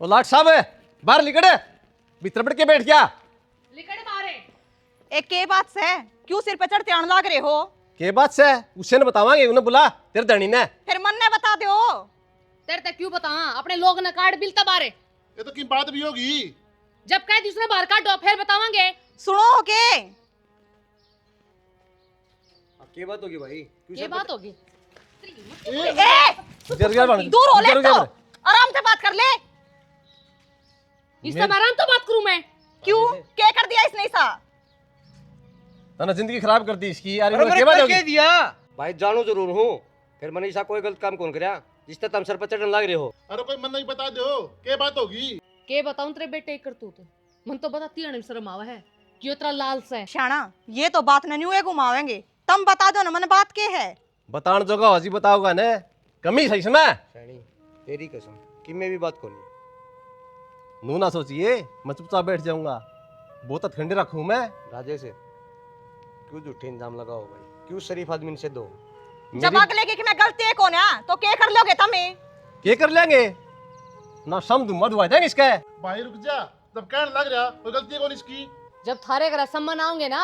ओ लाट साहब बाहर लिकड़े भीतर बढ़ के बैठ गया। लिकड़े मारे एक के बात से क्यों सिर पे चढ़ते आने लाग रहे हो? के बात से उसे न बतावांगे, उन्हें बुला तेरे धनी ने। फिर मन ने बता दो। तेरे तक क्यों बता, अपने लोग ने कार्ड बिल तब बारे ये तो की बात भी होगी। जब कह दी उसने बाहर काटो फिर बतावांगे। सुनो हो के के बात होगी भाई? ये बात होगी। दूर हो ले तो आराम से बात कर ले। इससे आराम तो बात करूं मैं। क्यों क्या कर दिया इसने ऐसा? ना जिंदगी खराब कर दी इसकी यार। अरे के बात मैंने होगी? कह दिया भाई, जानू जरूर हूँ। फिर मनीषा कोई गलत काम कौन करया जिससे तुम सर पर चढ़ने लग रहे हो? अरे कोई मन नहीं बता दो क्या बात होगी। के बताऊं तेरे बेटे कर तू तो मन तो बताती है शर्म आवा है क्यों इतना लालच है। शाना ये तो बात न न्यू घुमावेंगे। तुम बता दो ना मन बात के है। बतान जोगा हजी बताओगा ने कमी सही समय सैनी तेरी कसम कि मैं भी बात कोनी। नू ना सोचिए मैं चुपचाप बैठ जाऊंगा। बहुत ठंडे रखूं मैं। राजे से क्यों झूठे इंजाम लगाओ भाई? क्यों शरीफ आदमी से दो? जब अगले की मैं गलती है कौन है तो क्या कर लोगे तुम? के कर लेंगे ना समझ मत हुआ जाएंगे इसका। भाई रुक जा, जब कहने लग रहा कोई गलती कौन इसकी। जब थारे घर सम्मान आओगे ना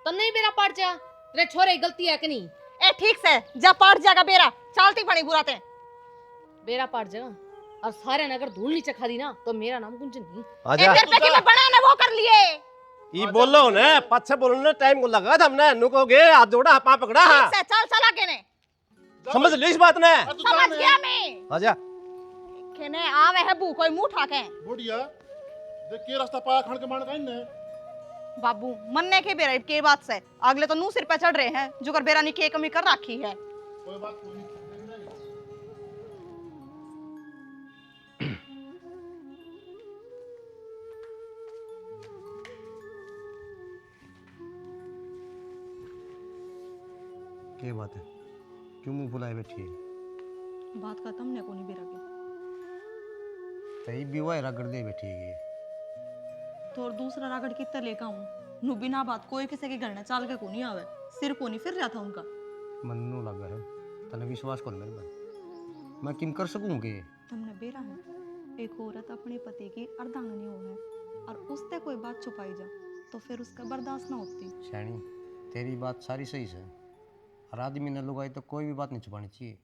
तो नहीं बेरा पाट जा। तेरे छोरे की गलती है कि नहीं? ए ठीक से जब पाट जाएगा बेरा चलती पड़ी बुराते बेरा पाट जा और सारे नगर धूल नीचे खा दी ना तो मेरा नाम कुंज नहीं। आजा पे कि मैं बना ना वो कर लिए। ई बोलो ने पाछे बोलने टाइम को लगा था हमने। नु कहोगे हाथ जोड़ा पांव पकड़ा। ठीक से चल चला के ने समझ ली इस बात ने। समझ गया मैं। आजा केने आवे है बू कोई मुंह ठाके बुढ़िया देख के रास्ता पाया खड़ के मान का इनने। बाबू मन्ने के बेरा के बात से अगले तो नू सिर पे चढ़ रहे हैं जो कर बेरा नी के कमी कर रखी है। कोई बात कोई नहीं। क्या बात है? क्यों मुंह फुलाए बैठी है? बात का तुमने को नहीं बेरा के तई विवाह रगड़ दे बैठी है। तो और दूसरा रागड़ कितना लेका हूँ नु बिना बात कोई किसी के घर ने चाल के को नहीं आवे। सिर को नहीं फिर रहा था उनका। मन्नू लगा है तने विश्वास कर मेरे पर मैं किम कर सकूं के? तुमने बेरा है एक औरत अपने पति की अर्धांगिनी हो है और उससे कोई बात छुपाई जा तो फिर उसका बर्दाश्त ना होती। सैनी तेरी बात सारी सही है। हर आदमी ने लुगाई तो कोई भी बात नहीं छुपानी चाहिए।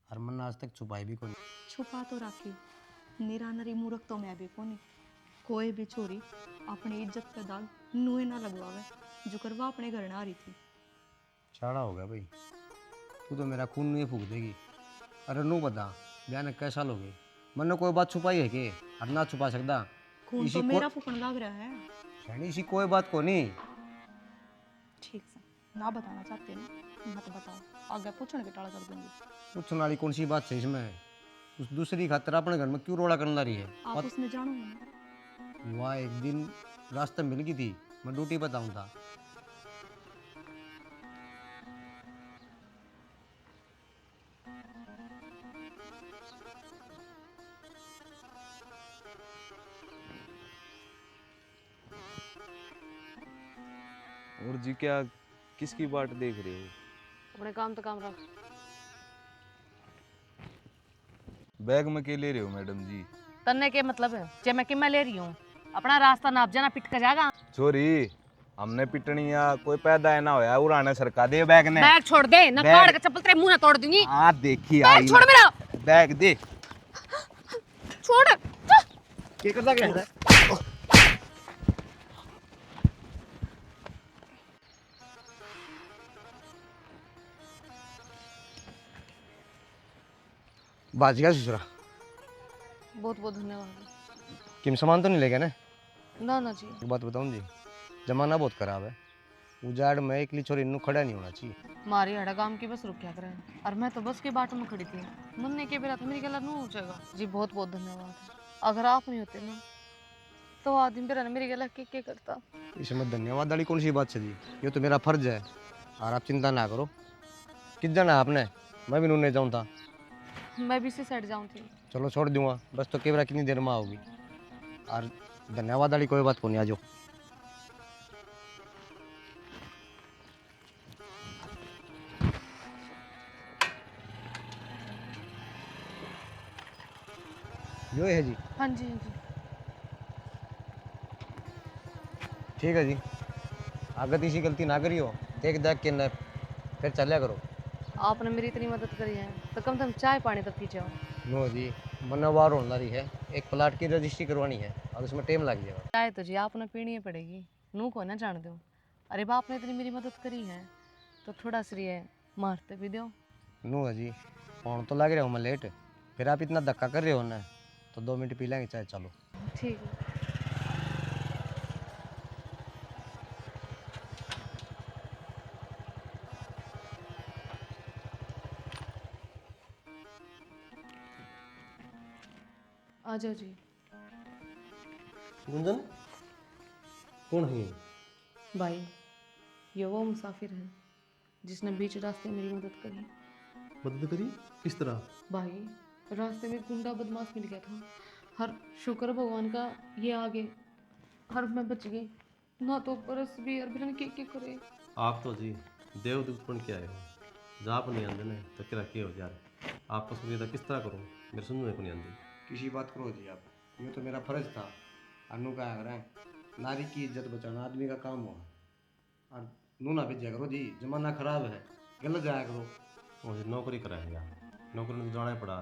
हर मन आज तक छुपाई भी कोई। छुपा तो राखी निरानरी मूर्ख तो मैं भी कोनी। कोई भी चोरी अपनी इज्जत पे दाग नुए ना लगवावे जो करवा अपने घर ना आ रही थी। चाड़ा हो गया भाई, तू तो मेरा खून नहीं फूक देगी। अरे नू बता ब्याह ने कैसा लोगे? मन ने कोई बात छुपाई है के? और ना छुपा सकता खून इसी तो मेरा फूकन लग रहा है। सैनी इसी कोई बात को नहीं। ठीक से ना बताना चाहते ना मत बताओ आगे पूछने के टाला कर दूंगी। पूछने वाली कौन सी बात है इसमें? उस दूसरी खातिर अपने घर में क्यों रोड़ा करना रही है? आप उसमें जानो ना। वहाँ एक दिन रास्ते मिल गई थी, मैं ड्यूटी बताऊँ था। और जी क्या किसकी बाट देख रहे हो? अपने काम तो काम रख। बैग में के ले रहे हो मैडम जी? तन्ने के मतलब है जे मैं कि मैं ले रही हूँ अपना रास्ता नाप जाना पिट कर जाएगा। छोरी हमने पिटनी या कोई पैदा है ना होया उड़ाने सरका दे बैग ने। बैग छोड़ दे ना बैग- काट के चप्पल तेरे मुंह ना तोड़ दूंगी। हाँ देखी बैग आई छोड़ मेरा। बैग दे। छोड़ के करता क्या है? बाज गया ससुरा। बहुत बहुत धन्यवाद। किम सामान तो नहीं ले गए ना? ना ना जी एक बात बताऊँ जी, जमाना बहुत खराब है। उजाड़ में एकली छोरी इन्नू खड़ा नहीं होना चाहिए। मारी हड़ा काम की बस रुक क्या करे और मैं तो बस के बाट में खड़ी थी। मन ने के बेरा था मेरी गला नू हो जाएगा जी। बहुत बहुत धन्यवाद। अगर आप नहीं होते ना तो आदमी बेरा ने मेरी गला के करता। इसमें धन्यवाद वाली कौन सी बात है जी? ये तो मेरा फर्ज है और आप चिंता ना करो। किस जाना है आपने? मैं भी नूने जाऊँ था। मैं भी इसी साइड जाऊँ थी। चलो छोड़ दूंगा, बस तो कैमरा कितनी देर में आओगी। और धन्यवाद वाली कोई बात को नहीं, आ जाओ। यो है जी। हाँ जी हाँ जी। ठीक है जी, आगे तीसरी गलती ना करियो, देख देख के न फिर चलिया करो। आपने मेरी इतनी मदद करी है तो कम से कम चाय पानी तो पी जाओ। नो जी, मनवार होने वाली है, एक प्लाट की रजिस्ट्री करवानी है और उसमें टाइम लग जाएगा। चाय तो जी आपने पीनी ही पड़ेगी, नू को ना जान दो। अरे बाप ने इतनी मेरी मदद करी है तो थोड़ा श्रेय मारते भी दो। नो है जी, फोन तो लग रहा हूँ मैं लेट, फिर आप इतना धक्का कर रहे हो ना, तो 2 मिनट पी लेंगे चाय, चलो। ठीक है। आ जाओ जी। गुंजन कौन है ये? भाई ये वो मुसाफिर है जिसने बीच रास्ते मेरी मदद करी। मदद करी किस तरह? भाई रास्ते में गुंडा बदमाश मिल गया था, हर शुक्र भगवान का ये आगे, हर मैं बच गई ना। तो परस भी यार बिना के करे। आप तो जी देवदूत बन के आए हो, जा पर नहीं आंदे ने तो क्या के हो यार। आपको सुविधा किस तरह करूँ, मेरे सुनने को नहीं आंदी। किसी बात करो जी आप, ये तो मेरा फर्ज था। अनु का है, नारी की इज्जत बचाना आदमी का काम हुआ, और नू ना भेजा करो जी, जमाना खराब है, गलत जाया करो। मुझे नौकरी करा है यार, नौकरी में तो जाना ही पड़ा,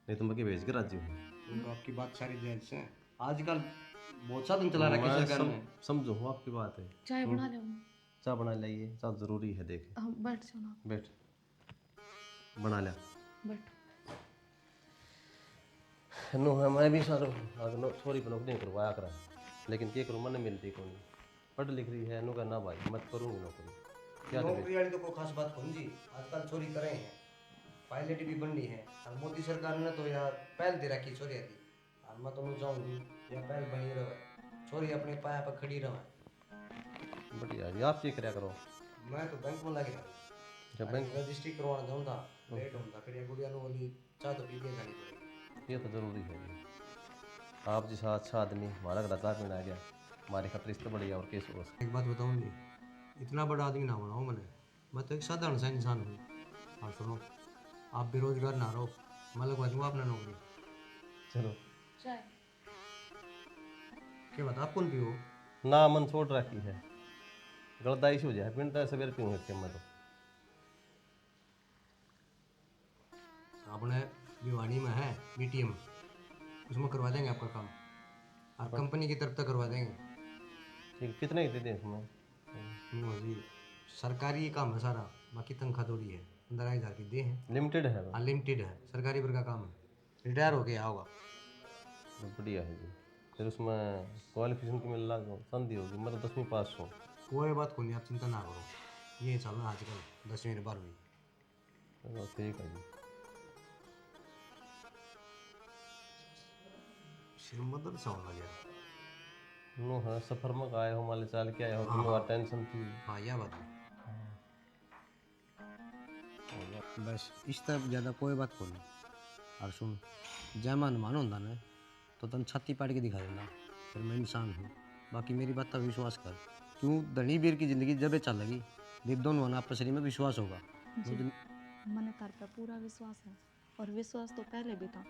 नहीं तो मैं के भेज के राजी हूँ। तो आपकी बात सारी जायज है, आजकल बहुत साधन चला रहा है मैं सरकार ने। समझो आपकी बात है। चाय बना ले। चाय बना लाइए, चाय जरूरी है। देख हम बैठ जाओ ना। बैठ, बना लिया। बैठ। नो है मैं भी सारो नो सॉरी पर नौकरी नहीं करवाया करा, लेकिन क्या करूँ, मन मिलती कौन। पढ़ लिख रही है, नु का ना भाई मत करूँगी नौकरी। क्या करें? नौकरी वाली तो कोई खास बात कौन जी, आजकल चोरी करे हैं, पायलट भी बननी है, और मोदी सरकार ने तो यार पहल दे रखी चोरी की, और मैं तो चाहूँगी या पहल बनी रहे, चोरी अपने पाया पर खड़ी रहे। बढ़िया जी, आप क्या कराया करो? मैं तो बैंक में लगे रहा, जब बैंक रजिस्ट्री करवाना जाऊँ था, लेट होता, फिर ये गुड़िया नु वाली चाय तो पी के जानी पड़ेगी। ये तो जरूरी है जी। आप जैसा अच्छा आदमी हमारा घर चाय पीने आ गया, हमारे खतरे इससे बढ़िया और केस हो। एक बात बताऊँ जी, इतना बड़ा आदमी ना बनाऊँ मैं तो एक साधारण सा इंसान हूँ। और सुनो, आप बेरोजगार ना रहो, मैं लगवा दूँगा अपना नौकरी। चलो चाय। क्या बात, आप कौन पियो? ना मन छोड़ रखी है, गलदाइश हो जाए पिंटा सवेरे पीऊँ एक मैं तो। अपने भिवानी में है बीटीएम, उसमें करवा देंगे आपका काम, और कंपनी की तरफ से करवा देंगे। ठीक, कितने ही दे दें इसमें? जी सरकारी काम है सारा, बाकी तनख्वाह थोड़ी है, 15,000 की दे हैं, लिमिटेड है वो। अनलिमिटेड है, सरकारी वर्ग का काम है, रिटायर हो गया होगा। बढ़िया है जी। फिर उसमें क्वालिफिकेशन की मिल रहा संधि होगी, मैं तो 10वीं पास हूँ। कोई बात को नहीं, आप चिंता ना करो, ये चल रहा है आजकल 10वीं और 12वीं। चलो ठीक है जी। सिर मदद सा होने लगा। नो है सफर में आए हो, मान चाल के आए हो, तुम्हें और टेंशन थी। हाँ यह बात है, बस इस तरफ ज़्यादा कोई बात को नहीं। और सुन, जयमान मान होता ना तो तन छाती पाड़ के दिखा देना, फिर मैं इंसान हूँ, बाकी मेरी बात का विश्वास कर। क्यों धनी वीर की जिंदगी जब चल लगी, देख दोनों आपस में विश्वास होगा। मने तार पे पूरा विश्वास है, और विश्वास तो पहले भी था,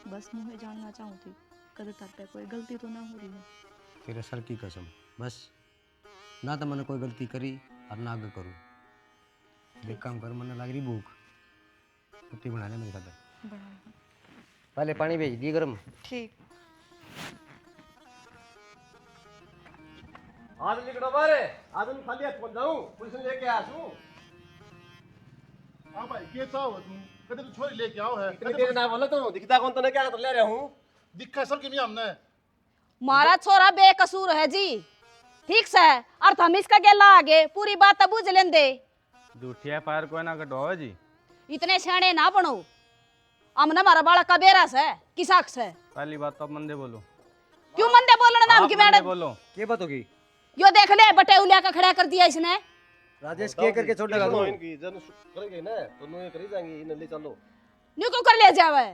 बस मुझे जानना चाहूँ थी कभी तार पे कोई गलती तो ना हो रही है। तेरे सर की कसम, बस ना तो मैंने कोई गलती करी और ना आगे करूँ। देख काम कर, मैंने लग रही भूख, रोटी बना ले मेरे खाते। बड़ा पहले पानी भेज दी गर्म। ठीक। आज निकलो बारे, आज मैं खाली हाथ कौन जाऊँ, पुलिस ने लेके आया हूँ। हाँ भाई के चाहो तुम, कदे तो छोरी लेके आओ है, इतनी देर ना बोला तो दिखता कौन तो नहीं, क्या तो ले रहा हूँ। दिखा सब के नहीं हमने। मारा छोरा बेकसूर है जी, ठीक से, और हम इसका गेला आगे पूरी बात बुझ लेंदे। झूठी एफआईआर कोई ना कटवाओ जी। इतने सियाने ना बनो, हमने हमारा बालक का बेरा से किसाक से। पहली बात तो आप मंदे बोलो। क्यों मंदे बोलना नाम की आप मंदे मैडम? बोलो। क्या बात होगी? यो देख ले बटे उलिया का खड़ा कर दिया इसने। राजेश के करके छोड़ेगा सुनो, तू? इनकी जन करेंगे ना तो नो ये करी जाएंगी, इन्हें ले चलो। न्यू क्यों कर ले जावे?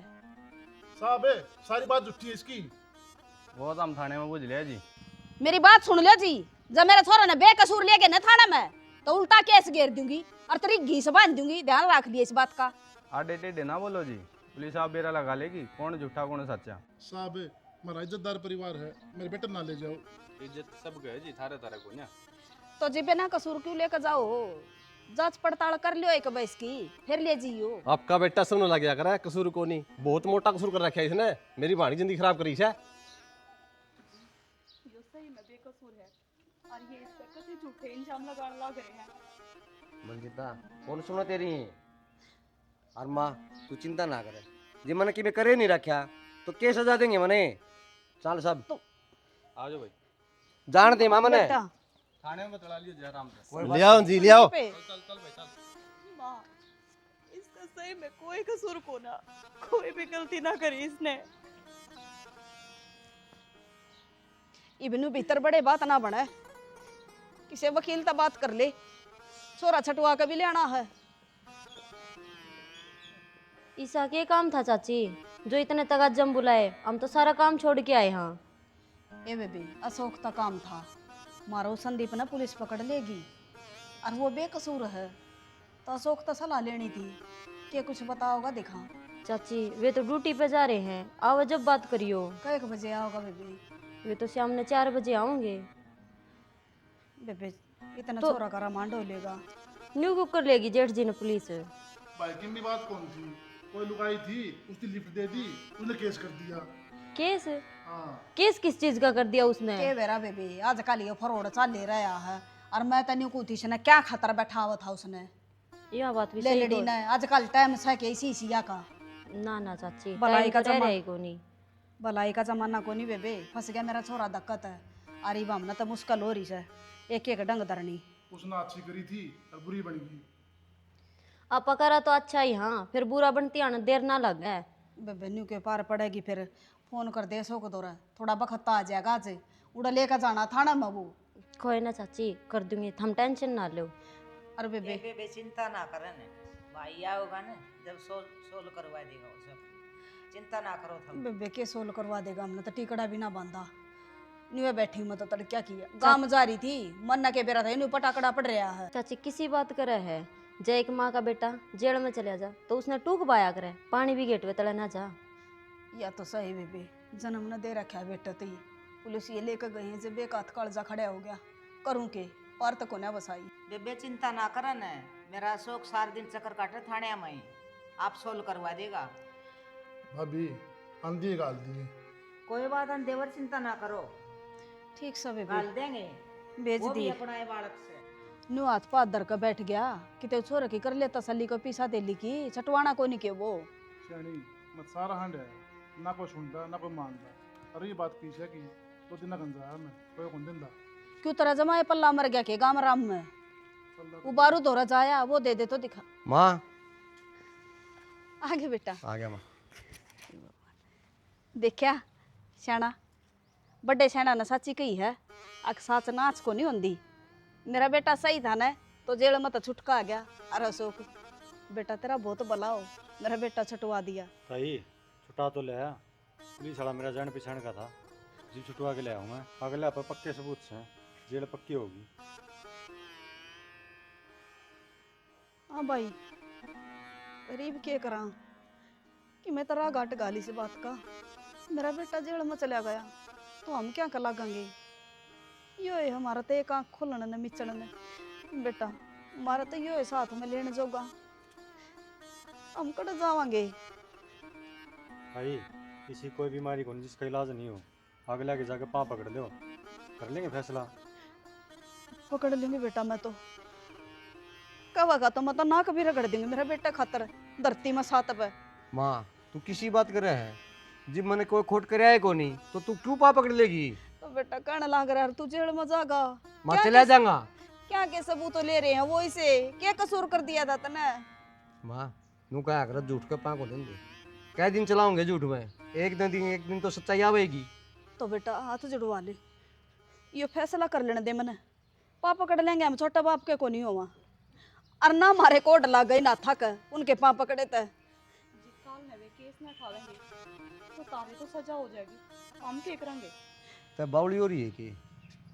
साहब है, सारी बात झूठी है इसकी। वो तो हम थाने में बुझ लिया जी। मेरी बात सुन लो जी, जब मेरे छोरा ने बेकसूर ले गए न थाने में तो उल्टा केस घेर दूंगी और तेरी घीस बांध दूंगी, ध्यान रख लिया इस बात का। आडे टेढ़े ना बोलो जी। पुलिस आप बेरा लगा लेगी कौन झूठा कौन सच्चा। साहब हमारा इज्जतदार परिवार है, मेरे बेटे ना ले जाओ। इज्जत सब गए जी थारे थारे को ना। तो जी बिना कसूर क्यों लेकर जाओ? जांच पड़ताल कर लियो एक बैस की, फिर ले जियो। आपका बेटा सुनने लग गया करे कसूर को नहीं, बहुत मोटा कसूर कर रखा है इसने, मेरी भारी जिंदगी खराब करी है। यो सही में बेकसूर है और ये इस पर कति झूठे इल्जाम लगाने लग रहे हैं। मंजिता कौन सुना तेरी? और माँ तू चिंता ना करे, जी मैंने कि मैं करे नहीं रखा तो क्या सजा देंगे मने। चल सब आ जाओ भाई। जान दे माँ मने। बेटा थाने में तड़ा लियो जयराम से। ले आओ जी ले आओ। पे चल भाई चल। माँ इसका सही में कोई कसूर को ना, कोई भी गलती ना करी इसने। इबनू भीतर बड़े बात ना बने, किसी वकील ता बात कर ले, छोरा छटवा के भी लेना है। ईसा के काम था चाची जो इतने तगज्जम बुलाए, हम तो सारा काम छोड़ के आए। हाँ ए बेबी अशोक का काम था, मारो संदीप ने पुलिस पकड़ लेगी और वो बेकसूर है, तो अशोक तो सलाह लेनी थी क्या कुछ बताओगा दिखा। चाची वे तो ड्यूटी पे जा रहे हैं, आओ जब बात करियो। कै बजे आओगा बेबी? वे तो शाम ने 4 बजे आऊंगे। बेबी इतना तो- छोरा का रिमांड हो लेगा। न्यू कुकर लेगी जेठ जी ने पुलिस। भाई की बात कौन थी? कोई लुगाई थी, उसने लिफ्ट दे दी, उसने केस कर दिया। केस? हाँ केस किस चीज का कर दिया उसने? के बेरा बेबी आजकल ये फरोड चल ले रहा है और मैं तनी को थी ने क्या खतर बैठा हुआ था उसने यह बात भी ले सही लड़ी ने आजकल टाइम से के इसी सिया का ना ना चाची भलाई का टाइम तो जमा- रहे को नहीं। भलाई का जमाना को नहीं बेबे, फंस गया मेरा छोरा दिक्कत है। अरे हमने तो मुश्किल हो रही है, एक एक डंग धरनी। उसने अच्छी करी थी और बुरी बन गई। आपा करा तो अच्छा ही, हाँ फिर बुरा बनती आना देर ना लगे। बेबे न्यू के पार पड़ेगी, फिर फोन कर दे सो को दौरा थोड़ा बखत आ जाएगा आज उड़ा लेकर जाना थाना में वो। कोई ना चाची कर दूंगी, हम टेंशन ना लो। अरे बेबे बेबे चिंता ना करे न, भाई आओगा न जब सोल सोल करवा देगा वो सब, चिंता ना करो तुम। बेबे के सोल करवा देगा, हमने तो टिकड़ा भी ना बांधा। न्यू बैठी मैं तो तड़क्या किया गांव जा रही थी, मन के बेरा था न्यू पटाकड़ा पड़ रहा है। चाची किसी बात करे है, जय एक माँ का बेटा जेल में चला जा तो उसने टूक बाया करे, पानी भी गेट पे तले ना जा। या तो सही बेबे जन्म न दे रखा है बेटा, तो ये पुलिस ये लेकर गई है, जब एक हाथ कालजा खड़ा हो गया करूँ के और तक को ना बसाई। बेबे चिंता ना करे न, मेरा अशोक 4 दिन चक्कर काटे थाने में, आप सोल करवा देगा। भाभी आंधी गाल दी। कोई बात नहीं देवर चिंता ना करो, ठीक सब बेबे गाल देंगे, बेच वो भी दी। अपना है बालक से। न्यू हाथ पात धर कर बैठ गया कि ते छोरे की कर ले तसल्ली को पीसा दे ली की छटवाना को नहीं के वो। शानी मत सारा हंड है, ना कोई सुनता ना कोई मानता। अरे ये बात की है कि तो दिन गंजा है मैं कोई कौन दिंदा। क्यों तरह जमाए पल्ला मर गया के गाम राम में वो बारू धोरा जाया वो दे दे तो दिखा। माँ आगे बेटा आ गया माँ। देखा श्याणा बड़े श्याणा ने सच्ची कही है, अक साच नाच को नहीं होंदी। मेरा बेटा सही था ना तो जेल में तो छुटका आ गया। अरे अशोक बेटा तेरा बहुत भला हो, मेरा बेटा छुटवा दिया। ताई छुटा तो ले आया, पुलिस वाला मेरा जान पहचान का था, जी छुटवा के ले आऊँ मैं। अगले पर पक्के सबूत से जेल पक्की होगी। हाँ भाई गरीब के करा कि मैं तेरा घाट गाली से बात का, मेरा बेटा जेल में चला गया तो हम क्या कर लागेंगे। यो है हमारा तो एक आँख खोलने न मिचड़ ने बेटा, हमारा तो यो है साथ में लेने जोगा, हम कट जावांगे। भाई किसी कोई बीमारी को जिसका इलाज नहीं हो, अगले आगे जाके पाँव पकड़ दो, कर लेंगे फैसला। पकड़ लेंगे बेटा, मैं तो कहा तो मैं तो नाक भी रगड़ देंगे मेरा बेटा खातर धरती में सात पे। माँ तू किसी बात कर रहा है, जी मैंने कोई खोट करे है को नहीं तो तू क्यों पा पकड़ लेगी? तो बेटा कहने लग रहा है तू जेल में जागा, माँ क्या चला किस- जाऊंगा। क्या के सबूत तो ले रहे हैं वो इसे क्या कसूर कर दिया था तने। माँ नू क्या कर झूठ के पाँव को देंगे, कै दिन चलाओगे झूठ में, एक दिन तो सच्चाई आवेगी। तो बेटा हाथ जुड़वा ले, ये फैसला कर लेने दे मने, पापा पकड़ लेंगे हम छोटा बाप के को नहीं होवा और ना मारे कोड लग गई ना थक उनके पाँव पकड़े थे। काल में वे केस ना खावेंगे तो तारे तो सजा हो जाएगी, हम क्या करेंगे? तो बावली हो रही है कि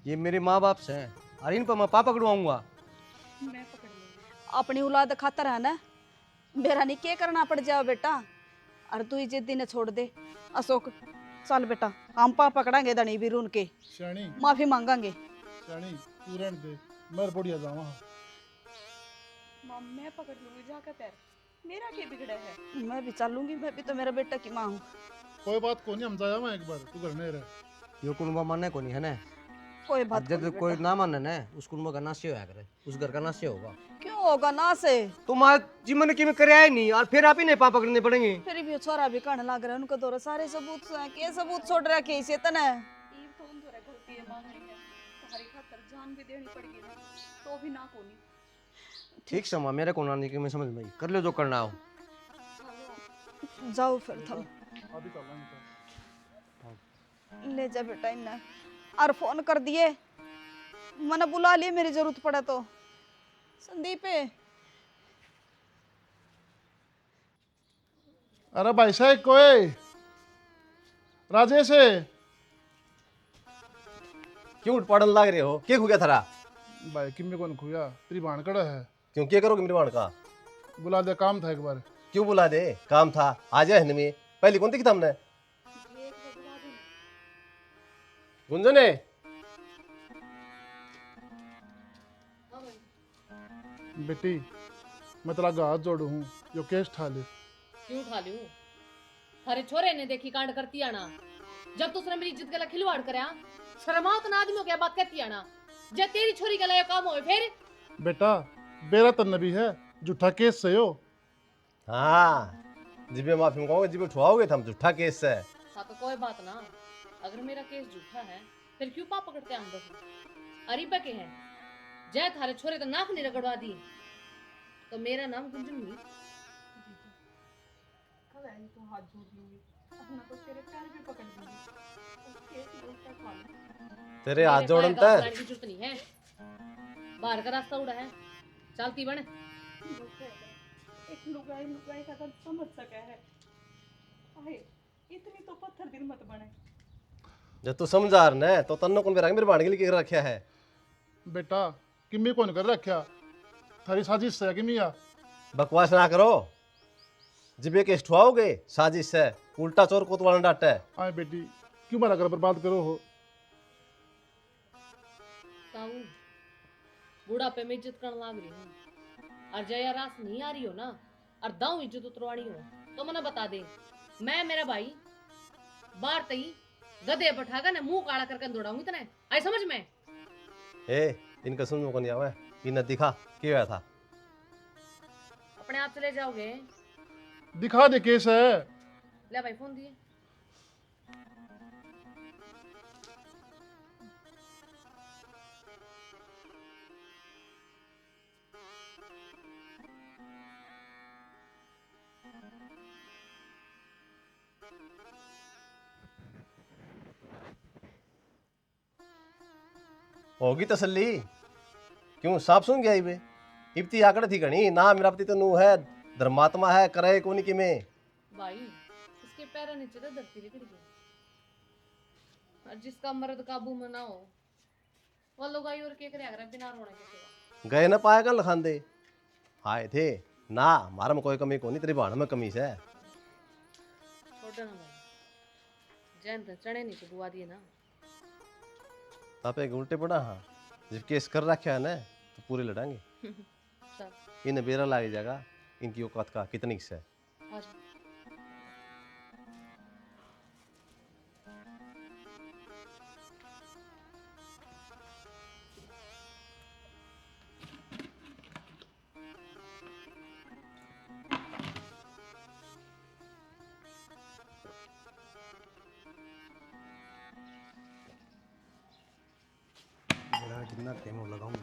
ये मेरे माँ बाप से हैं और इन पर मैं पापा पकड़वाऊंगा। मैं पकड़ लूंगी। अपनी औलाद खातर है ना, मेरा नहीं क्या करना पड़ जाओ बेटा। अरे तू इज्जत ने छोड़ दे अशोक। चल बेटा हम पा पकड़ांगे धनी भी उनके श्याणी माफी मांगांगे। श्याणी तू रहने दे, मैं बढ़िया जावा। मम मैं पकड़ लूंगी जाकर पैर, मेरा क्या बिगड़ा है। मैं भी चलूंगी, मैं भी तो मेरा बेटा की माँ हूँ। कोई बात को नहीं, हम जाया मैं एक बार, तू घर नहीं रह। यो कुनबा माने को नहीं है ना। कोई बात अब जब नहीं कोई बेटा। ना माने ना उस कुनबा का नाश होया करे, उस घर का नाश होगा। क्यों होगा ना से? तुम आज जीवन की में करे आए नहीं और फिर आप ही नहीं पा पकड़ने पड़ेंगे। फिर भी छोरा भी कहने लग रहा है उनको दौरा सारे सबूत के सबूत छोड़ रखे इसे तने। ईव तो उन तोरे गलती है मान रही है, तुम्हारी खातर जान भी देनी पड़ेगी ना, तो भी ना कोनी। ठीक समा मेरे को ना नहीं कि मैं समझ में आई। कर लो जो करना हो। जाओ फिर थम अभी चलेंगे। ले जा बेटा इन्हें और फोन कर दिए, मैंने बुला लिए मेरी जरूरत पड़े तो। संदीप अरे भाई साहब कोई राजेश है। क्यों पढ़न लग रहे हो? क्या हो गया थारा? भाई किम्मे कौन खुया, तेरी भाण कड़ा है। क्यों क्या करोगे मेरे का? बुला दे, काम था एक बार। क्यों बुला दे? काम था आ जाए में। पहले कौन थी हमने? गुंजन है बेटी, मैं तेरा हाथ जोड़ू हूँ, जो केस ठा ले। क्यों उठा लूं? थारे छोरे ने देखी कांड करती आना, जब तुसने मेरी इज्जत गला खिलवाड़ करया, शर्मा तो ना आदमियों क्या बात करती आना। जब तेरी छोरी गला ये काम होए फिर बेटा बेरा तन्ने भी है, झूठा केस से हो। हाँ जिबे माफी मांगोगे, जिबे उठवाओगे हम झूठा केस है। हाँ तो कोई बात ना, अगर मेरा केस झूठा है फिर क्यों पाप पकड़ते हम लोग? अरीबा के हैं जय थारे छोरे तो नाक नहीं रगड़वा दी तो मेरा नाम गुंजन नहीं। कल आई तो हाथ जोड़ लूंगी, अपना तो तेरे पैर भी पकड़ लूंगी, केस रोक खा लूं। तेरे हाथ जोड़न तक की जरूरत नहीं है, बाहर का रास्ता उड़ा है, चलती बने। एक लुगाई लुगाई का दर्द समझ सके है, अहे इतनी तो पत्थर दिल मत बने। जब तू समझा रहा तो तन्नो कौन मेरे बाण के लिए क्या रखा है? बेटा किम्मी कौन कर रखा, थारी साजिश से किमिया। बकवास ना करो, जिबे केस उठवाओगे साजिश है, उल्टा चोर कोतवाल डांटा है। आए बेटी क्यों मारा कर बर्बाद करो हो। ताऊ बुढ़ापे में इज्जत करने लाग रही हूँ, और जया रास नहीं आ रही हो ना, और दाऊ इज्जत उतरवानी हो तो मना बता दे। मैं मेरा भाई बाहर तई गधे बैठागा ना मुंह काला करके दौड़ाऊंगी तने, आई समझ में? ए इनका सुन को नहीं आवा, इन्हें दिखा क्या हुआ था। अपने आप चले जाओगे? दिखा दे केस है। ले भाई फोन दिए। होगी तसल्ली? क्यों साफ सुन गया इबे? इब्ती आकड़ थी गणी ना, मेरा पति तो नू है, धर्मात्मा है, करे कोनी कि में। भाई इसके पैरों नीचे तो धरती लिकड़ गई, और जिसका मर्द काबू में ना हो वो लोग आई और क्या करे बिना रोने के सिवा। गए न पाएगा लखांदे आए थे ना, हमारा में कोई कमी कोनी, तेरी बाण में कमी है। छोड़ देना भाई, जैन तो चने नहीं दुआ दिए ना। तापे के उल्टे पड़ा। हाँ जब केस कर रखा है ना तो पूरे लड़ाएंगे। चल इन्हें बेरा लाग जाएगा, इनकी औकात का कितनी से। आ जा। जितना टाइम लगाऊंगा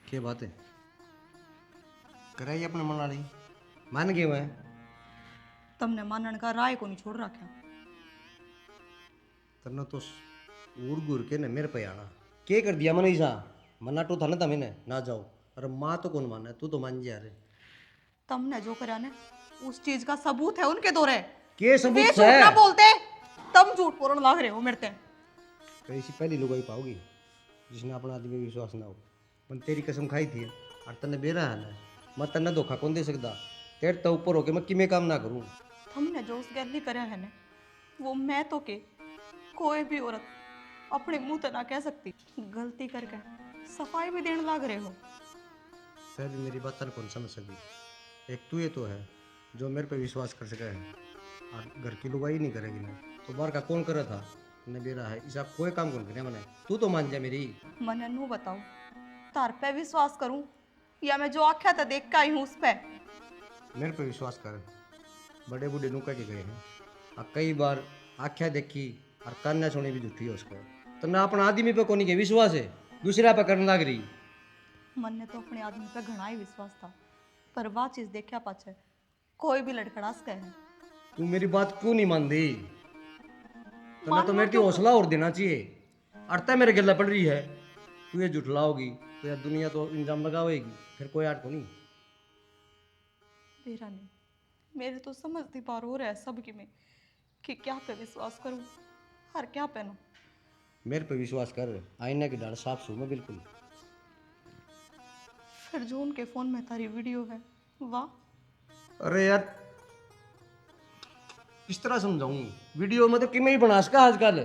क्या बात है? कराई अपने मन वाली मान गए मैं। तमने मानन का राय को नहीं छोड़ रखा। तन्ना तो उड़ गुड़ के ने मेरे पे आना क्या कर दिया मैंने ऐसा मना तो था ना था मैंने ना जाओ। अरे माँ तो कौन माना है, तू तो मान जा रे। तमने जो करा ने उस चीज का सबूत है उनके दौरे। के वे सबूत झूठ है? ना बोलते, तब झूठ बोलने लग रहे हो मेरे ते। कहीं सी पहली लुगाई पाओगी जिसने अपना आदमी पे विश्वास ना हो। पर तेरी कसम खाई थी और तन्ने बेरा है ना, मैं तन्ने धोखा कौन दे सकता। तेरे तो ऊपर होके मैं किमें काम ना करूं। हमने जो उस गैली करा है ना, वो मैं तो के कोई भी औरत अपने मुंह तो ना कह सकती। गलती करके सफाई भी देने लग रहे हो। फिर भी मेरी बात कौन समझ सकी। एक तू ये तो है जो मेरे पे विश्वास कर सका है, और घर की लुगाई नहीं करेगी ना तो बाहर का कौन कर रहा था। न बेरा है इसा कोई काम कौन करे मैंने। तू तो मान जा मेरी। मने नू बताओ, तार पे विश्वास करूं या मैं जो आख्या था देख के आई हूं उस पे। मेरे पे विश्वास कर। बड़े बूढ़े नुका के गए हैं और कई बार आख्या देखी और कान्या सुनी भी झूठी है उसका। तो ना अपना आदमी पे कोनी के विश्वास है, दूसरा पे करने लग रही। मन ने तो अपने आदमी पे घना ही विश्वास था, पर वह चीज देखा पाछे कोई भी लड़खड़ास गए हैं। तू मेरी बात क्यों नहीं मान दी? तो ना तो मानना मेरे को क्यों? हौसला और देना चाहिए। अड़ता मेरे गला पड़ रही है, तू ये जुटलाओगी तो यार दुनिया तो इंजाम लगावेगी, फिर कोई आट को नहीं। मेरा नहीं, मेरे तो समझती पार हो रहा है सबकी में कि क्या पे विश्वास करूं और क्या पे ना। मेरे पे विश्वास कर, आईने की डाल साफ सू मैं बिल्कुल। फिर जो उनके फोन में तारी वीडियो है, वाह। अरे यार किस तरह समझाऊं? वीडियो में तो किमें ही बनास का आजकल।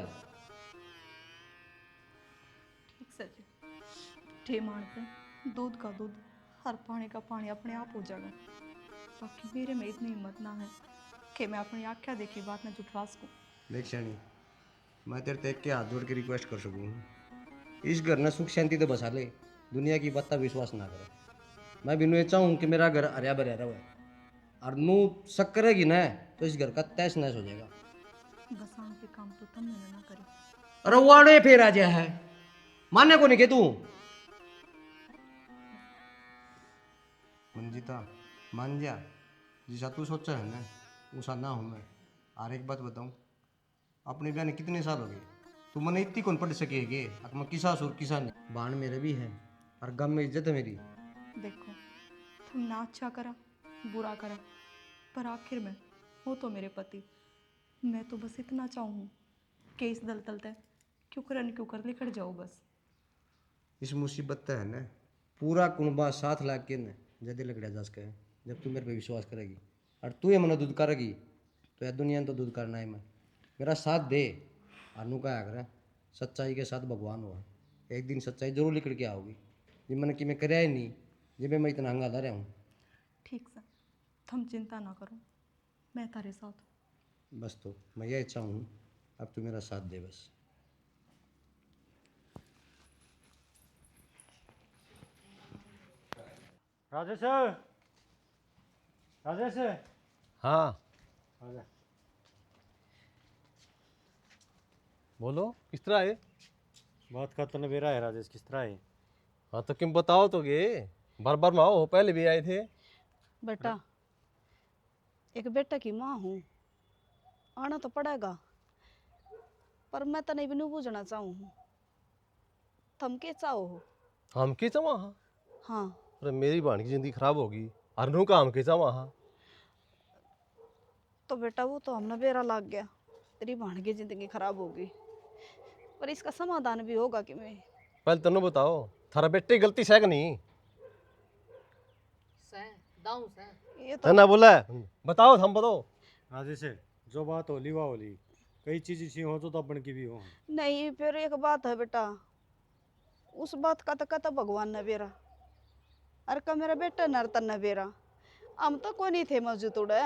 ठीक से जी, ठेमान पे दूध का दूध हर पानी का पानी अपने आप हो जाएगा। बाकी मेरे में इतनी हिम्मत ना है कि मैं अपनी आख्या देखी बात में जुटवा सकूं। देख शानी, मैं तेरे तक के हाथ जोड़ के रिक्वेस्ट कर सकूँ, इस घर में सुख शांति तो बसा ले, दुनिया की बात विश्वास ना करे। मैं भी ये चाहूँ कि मेरा घर हरिया भरिया रहे, और नू शक करेगी ना तो इस घर का तहस नहस हो जाएगा। बसान के काम तो तुम मैंने ना करे। अरे वाड़े फिर आ है, माने को नहीं के तू। मंजिता मान जा, जैसा तू सोचा है ना उसा ना हूँ मैं। और एक बात बताऊँ, अपने ब्याह ने कितने साल हो गए, तू मैंने इतनी कौन पढ़ सकेगी। अब मैं किसा सुर किसा नहीं, बाण मेरे भी है और गम में इज्जत है मेरी। देखो, तुम ना अच्छा करा बुरा करा, पर आखिर में वो तो मेरे पति। मैं तो बस इतना चाहूँ कि इस दलदल तक क्यों कर लिखट जाओ बस। इस मुसीबत है ना पूरा कुनबा साथ ला के न जदे लकड़ा जा सके। जब तू मेरे पे विश्वास करेगी और तू ये मना दूध करेगी तो यार दुनिया ने तो दूध करना है। मैं मेरा साथ दे। अनु का आग्रह, सच्चाई के साथ भगवान हुआ। एक दिन सच्चाई जरूर निकल के आओगी। ये मैंने कि मैं कराया ही नहीं, जब मैं इतना हंगादा रहा हूँ। ठीक से, तुम चिंता ना करो, मैं तारे साथ हूँ। बस तो मैं ये चाहूँ अब तू मेरा साथ दे बस। राजेश, राजेश हाँ आजा। बोलो, किस तरह है? बात का तो बेरा है राजेश, किस तरह है? हाँ तो किम बताओ तो गे, बार बार में आओ, पहले भी आए थे। बेटा, एक बेटा की माँ हूँ, आना तो पड़ेगा, पर मैं तो नहीं भी पूछना चाहूँ तुम के चाहो हो। हम के चावा? हाँ, अरे मेरी बहन की जिंदगी खराब होगी, अरनू का हम के चावा। तो बेटा वो तो हमने बेरा लाग गया, तेरी बहन की जिंदगी खराब होगी, पर इसका समाधान भी होगा कि मैं। पहले तनु बताओ, थारा बेटे की गलती है कि नहीं? दाऊं से ये है तो ना बोला है? बताओ, हम बताओ। राजेश जो बात होली वह होली, कई चीज इसी हो तो अपन की भी हो। नहीं, फिर एक बात है बेटा, उस बात का तो कहता भगवान ने बेरा, अरे का मेरा बेटा नरतन ने बेरा, हम तो कोई नहीं थे मौजूद उड़े,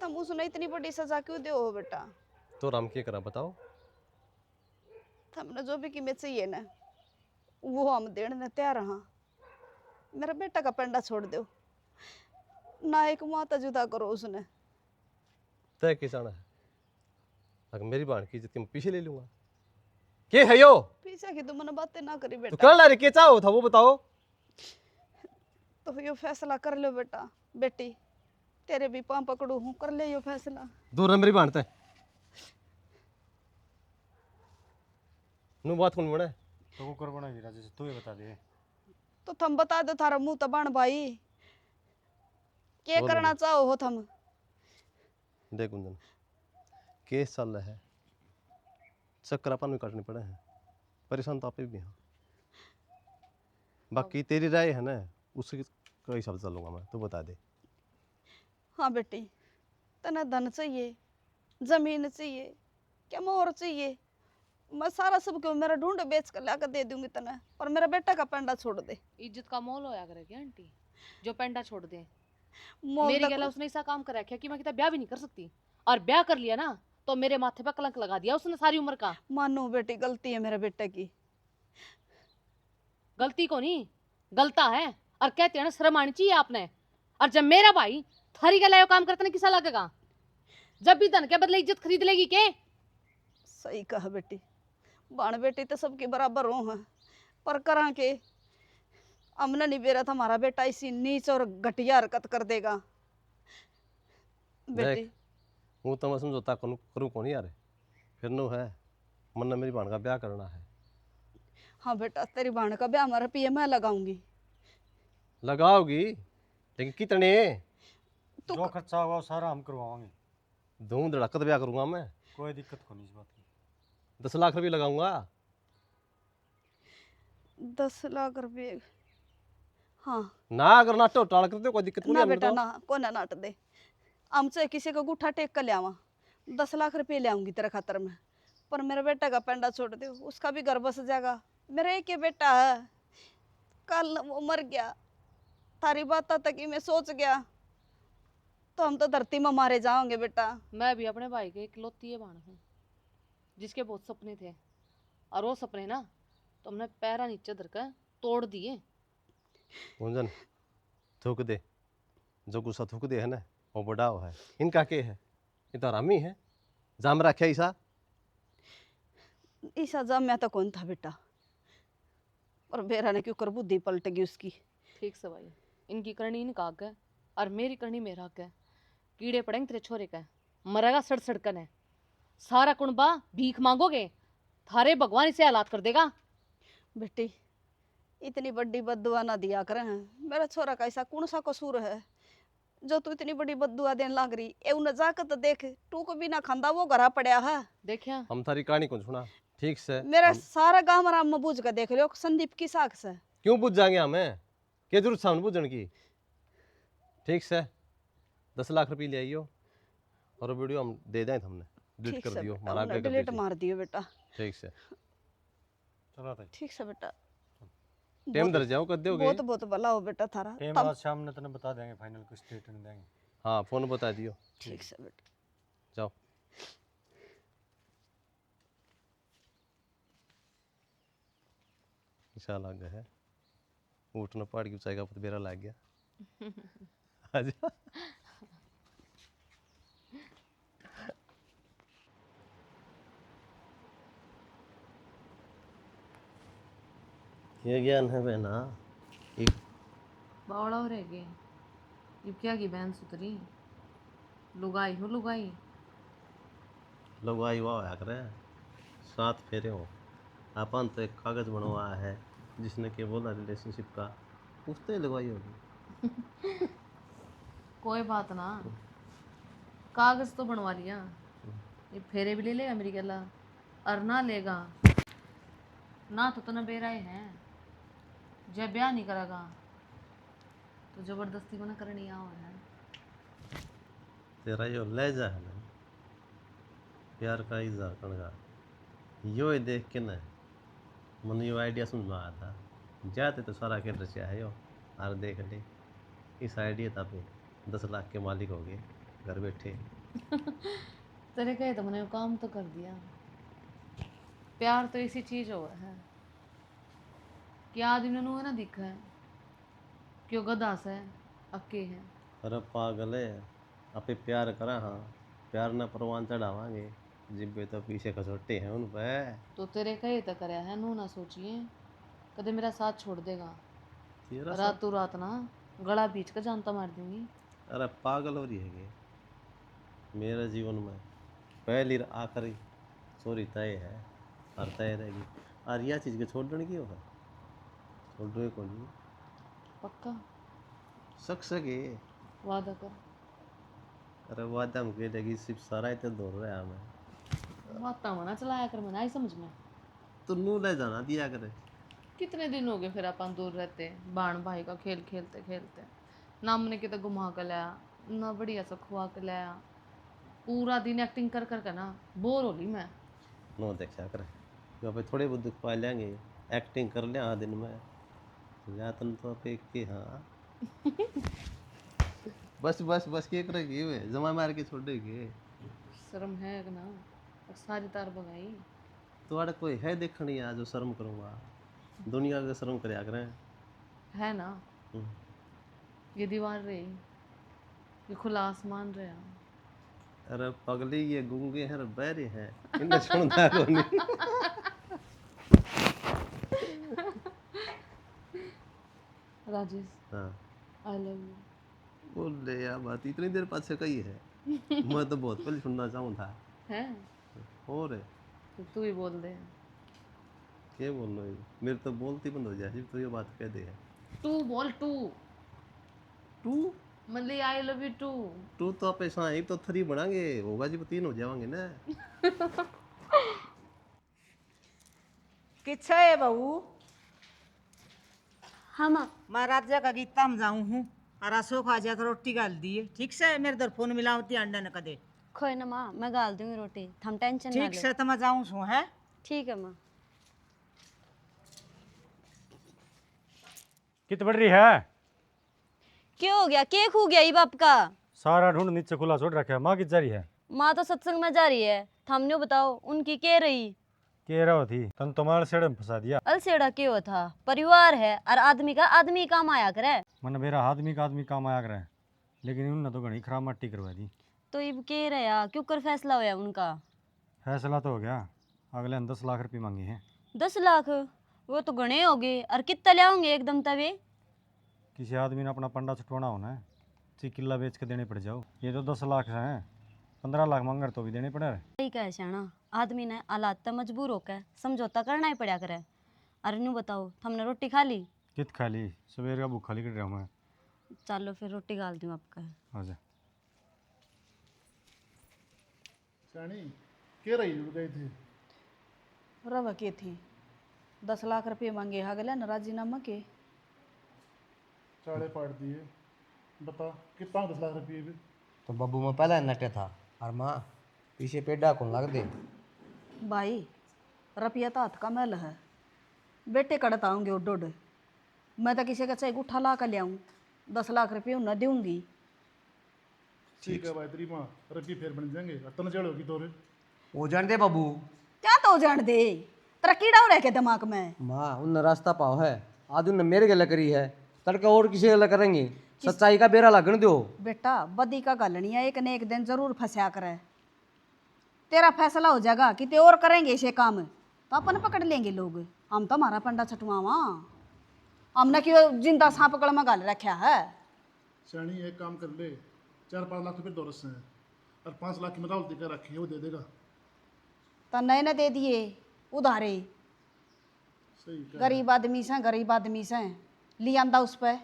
तुम उसने इतनी बड़ी सजा क्यों दे हो बेटा। तो राम के करा बताओ। हमने जो भी कीमत चाहिए ना वो हम देने ने तैयार हाँ। मेरा बेटा का पेंडा छोड़ दो ना, एक माता जुदा करो उसने। तय किसान है, अगर मेरी बहन की इज्जत मैं पीछे ले लूंगा। के है यो? पीछे की तुमने बातें ना करी तो बेटा, कर ला रे, के चाहो था वो बताओ। तो यो फैसला कर लो बेटा। बेटी तेरे भी पाँव पकड़ू हूँ, कर ले यो फैसला। दूर है मेरी बहन तय। नु बात कौन बने? तो वो कर बनाएगी राजेश, तू ये बता दे। तो तुम बता दो, थारा मुंह तो बन भाई। क्या बोलो करना बोलो। चाहो हो तुम? देख गुंजन, केस चल रहा है, चक्कर अपन भी काटने पड़े हैं, परेशान तो आप भी हैं। बाकी तेरी राय है ना, उसके का हिसाब से चलूंगा मैं, तू बता दे। हाँ बेटी, तने धन चाहिए, जमीन चाहिए, क्या मोहर चाहिए? मैं सारा सब क्यों मेरा ढूंढ बेच कर लाकर दे दूंगी तने, पर मेरा बेटा का पेंडा छोड़ दे। इज्जत का मोल होया करे क्या आंटी, जो पेंडा छोड़ दे? मोल मेरी तक गला उसने ऐसा काम कर रखा कि मैं कितना ब्याह भी नहीं कर सकती, और ब्याह कर लिया ना तो मेरे माथे पे कलंक लगा दिया उसने सारी उम्र का। मानो बेटी, गलती है मेरे बेटे की। गलती को नहीं, गलता है। और कहते हैं ना, शर्म आनी चाहिए आपने। और जब मेरा भाई थारी गला यो काम करता ना, किसा लगेगा? जब भी धन के बदले इज्जत खरीद लेगी के? सही कहा बेटी, बाण बेटी तो सबके बराबर हो हैं, पर करा के हमने नहीं बेरा था हमारा बेटा इसी नीच और घटिया हरकत कर देगा। बेटी देख, हूँ तो मैं समझौता करूँ कौन यार, फिर नो है मन ने मेरी भाण का ब्याह करना है। हाँ बेटा, तेरी बाण का ब्याह हमारा पिए मैं लगाऊंगी। लगाओगी, लेकिन कितने? तो जो खर्चा होगा वो सारा हम करवाएंगे। धूम धड़ाकत ब्याह करूंगा मैं, कोई दिक्कत को नहीं इस बात की। 10 लाख रुपये लगाऊंगा। 10 लाख रुपये? हाँ ना अगर नाटो टाल करते कोई दिक्कत ना नहीं बेटा तो। ना, को ना नाट दे। हमसे किसी को गुठा टेक कर लियावा, 10 लाख रुपये ले आऊंगी तेरे खातर में, पर मेरे बेटा का पेंडा छोड़ दे, उसका भी घर बस जाएगा। मेरा एक ही बेटा है, कल वो मर गया, थारी बात तक ही मैं सोच गया तो हम तो धरती में मारे जाओगे बेटा। मैं भी अपने भाई के इकलौती है बाण हूँ, जिसके बहुत सपने थे, और वो सपने ना तो हमने पैरा नीचे धरकर तोड़ दिए। गुंजन, थूक दे, जो गुस्सा थूक दे है ना, वो बड़ाओ है। इनका के है, ये तो हरामी है, जाम रखे ईसा। ईसा जा मैं तो कौन था बेटा, पर बेरा ने क्यों कर बुद्धि पलट गई उसकी। ठीक से भाई, इनकी करनी इनका हक है और मेरी करनी मेरा हक है। कीड़े पड़ेंगे तेरे छोरे का, मरेगा सड़ सड़कन है। सारा कुणबा भीख मांगोगे, थारे भगवान इसे हालात कर देगा। बेटी, इतनी बड़ी बद्दुआ ना दिया करे हैं, मेरा छोरा का ऐसा कौन सा कसूर है जो तू इतनी बड़ी बद्दुआ देने लग रही? ए उन जाकर तो देख, टूक भी ना खांदा वो घरा पड़ा है। देखिया हम थारी कहानी को सुना ठीक से। मेरा सारा गांव राम में बूझ कर देख लो, संदीप की साख से। क्यों बुझ जाएंगे हमें, क्या जरूरत सामने बुझने की? ठीक से 10 लाख रुपये ले आइयो, और वीडियो हम दे दें, हमने डिलीट ठीक कर से दियो, बेटा, हमारा उन्हें आगे कर डिलीट दीजिए। मार दियो बेटा। ठीक से चलो भाई, ठीक से बेटा, टाइम दर जाओ कर दोगे। बहुत बहुत भला हो बेटा थारा। टाइम तम आज शाम में तने बता देंगे, फाइनल कुछ डेट नहीं देंगे। हाँ फोन बता दियो। ठीक से बेटा। जाओ। ईसा लग गया है, उठना पहाड़ की ऊंचाई का बेरा लग गया। आजा। ये ज्ञान है बहना, एक बावड़ा हो रह गए। ये क्या की बहन सुतरी, लुगाई हो लुगाई। लोग आई वाह होया करे, 7 फेरे हो। अपन तो एक कागज बनवा है जिसने के बोला रिलेशनशिप का, उससे लगवाई होगी। कोई बात ना, कागज तो बनवा लिया, ये फेरे भी ले लेगा मेरी गला, और ना लेगा ना तो तना बेराए हैं। जब ब्याह नहीं करेगा तो जबरदस्ती को ना करनी आओ है। तेरा यो लहजा है ना, प्यार का इजहार करने का, यो ही देख के ना मन यो आइडिया समझ में आया था। जाते तो सारा खेल रचा है यो, और देख ले इस आइडिया था पे 10 लाख के मालिक हो गए घर बैठे। तेरे कहे तो मैंने काम तो कर दिया। प्यार तो ऐसी चीज हो है कि आदमी ने है ना दिखा है क्यों गधा से अक्के है। अरे पागल है, आपे प्यार करा हाँ, प्यार ना परवान चढ़ावांगे, जिब्बे तो पीछे खसोटे हैं उन पे। तो तेरे कहे तो करया है, नू ना सोचिए कदे मेरा साथ छोड़ देगा। तेरा रातों रात ना गला बीच का जानता मार दूंगी। अरे पागल हो रही है, मेरे जीवन में पहली और आखिरी चोरी तय है और तय रहेगी। और यह चीज़ के छोड़ने की होगा, छोड़ दो को नहीं पक्का सक सके वादा कर। अरे वादा में कह देगी सिर्फ सारा इतने दौड़ रहा है मैं। माता मना चलाया कर, मना आई समझ में। तो नू ले जाना दिया करे। कितने दिन हो गए फिर अपन दूर रहते, बाण भाई का खेल खेलते खेलते। ना हमने कितने घुमा कर लाया, ना बढ़िया सा खुआ के लाया। पूरा दिन एक्टिंग कर कर के ना बोर हो ली मैं। नो देखा करे जो भाई थोड़े बहुत दुख पा लेंगे, एक्टिंग कर लिया दिन में तो जातन तो पे के हाँ बस बस बस के करेगी वे जमा मार के छोड़ देगी। शर्म है कि ना, और सारी तार बगाई। तो आड़े कोई है देखनी आ जो शर्म करूँगा, दुनिया का शर्म करे करें। है ना, ये दीवार रही, ये खुला आसमान रहा। अरे पगली ये गूंगे हैं बहरे हैं इन्हें छोड़ना को नहीं। राजेश, हाँ आई लव यू। बोल ले यार, बात इतनी देर बाद से कही है। मैं तो बहुत पहले सुनना चाहूँ था। है और तो तू ही बोल दे। क्या बोल रहे हो, मेरे तो बोलती बंद हो जाए तो ये बात कह दे है। तू बोल, टू टू मतलब I love you too. Too तो आप ऐसा एक तो थ्री बनाएंगे होगा जी, 3 हो जाएंगे ना। किच्छा है बहू? हाँ माँ। मैं राज्य का गीता में जाऊँ हूँ और अशोक आ जाकर रोटी गाल दिए। ठीक से मेरे दर फोन मिलावती अंडा न कदे। खोए ना माँ, मैं गाल दूंगी रोटी, थम टेंशन ना ठीक ले। से तो मैं जाऊँ सो है। ठीक है माँ। कित बढ़ रही है? क्या हो गया, केक हो गया ये बाप का? सारा ढूंढ नीचे खुला छोड़ रखा है। माँ की जा रही है? माँ तो सत्संग में जा रही है, थमने बताओ उनकी के रही। कह रहा थी तन तुम्हारे सेड़े में फंसा दिया। अलसेड़ा क्यों था, परिवार है और आदमी का आदमी काम आया करे। मन मेरा आदमी का आदमी काम आया करे, लेकिन उनने तो घनी खराब मट्टी करवा दी। तो इब के रहा, क्यों कर फैसला होया उनका? फैसला तो हो गया, अगले 10 लाख रुपये मांगे हैं। 10 लाख? वो तो गणे हो गए, और कितना ले आओगे एकदम तवे? किसी आदमी ने अपना पंडा छुटवाना होना है, 6 किला बेच के देने पड़ जाओ। ये तो 10 लाख हैं, 15 लाख मांगर तो भी देने पड़े। सही कहे श्याणा, आदमी ने हालात तक मजबूर होकर समझौता करना ही पड़ा करे। अरे नू बताओ, हमने रोटी खा ली? कित खा ली, सवेर का भूखा लिख रहा हूँ मैं। चलो फिर रोटी गाल दूँ आपका। आजा। शानी के रही जुड़ गई थी? रवा के थी 10 लाख रुपये मांगे हागला न राजीनामा के। चाड़े पाट दिए, बता कितना 10 लाख रुपये भी? तो बब्बू में पहला नटे था और माँ पीछे पेड़ा कौन लग दे। भाई रुपया तो हाथ का मैल है, बेटे कड़ता आऊँगे उड। मैं तो किसी का चाहे उठा ला कर ले आऊँ, 10 लाख रुपये उन्हें दूंगी। ठीक है भाई, तेरी माँ रुपये फिर बन जाएंगे और तन जड़ होगी तोरे। वो जान दे बब्बू। क्या तो जान दे, तेरा कीड़ा हो रहा है दिमाग में? माँ उन रास्ता पाओ है, आज उनने मेरे गला करी है, तड़का और किसी गला करेंगे। सच्चाई का बेरा लगन दो। बेटा बदी का गलनिया एक न एक दिन जरूर फंसा करे। तेरा फैसला हो जाएगा कि ते और करेंगे इसे काम तो अपन पकड़ लेंगे लोग। हम तो हमारा पंडा छटवावा, हमने क्यों जिंदा सांप पकड़ में गाल रखा है। शानी एक काम कर ले, 4-5 लाख रुपये दौरस हैं और 5 लाख की मदावती कर रखी है, वो दे देगा। तो नए न दे दिए उधारे, सही कहा। गरीब आदमी से गरीब आदमी से लियांदा उस पर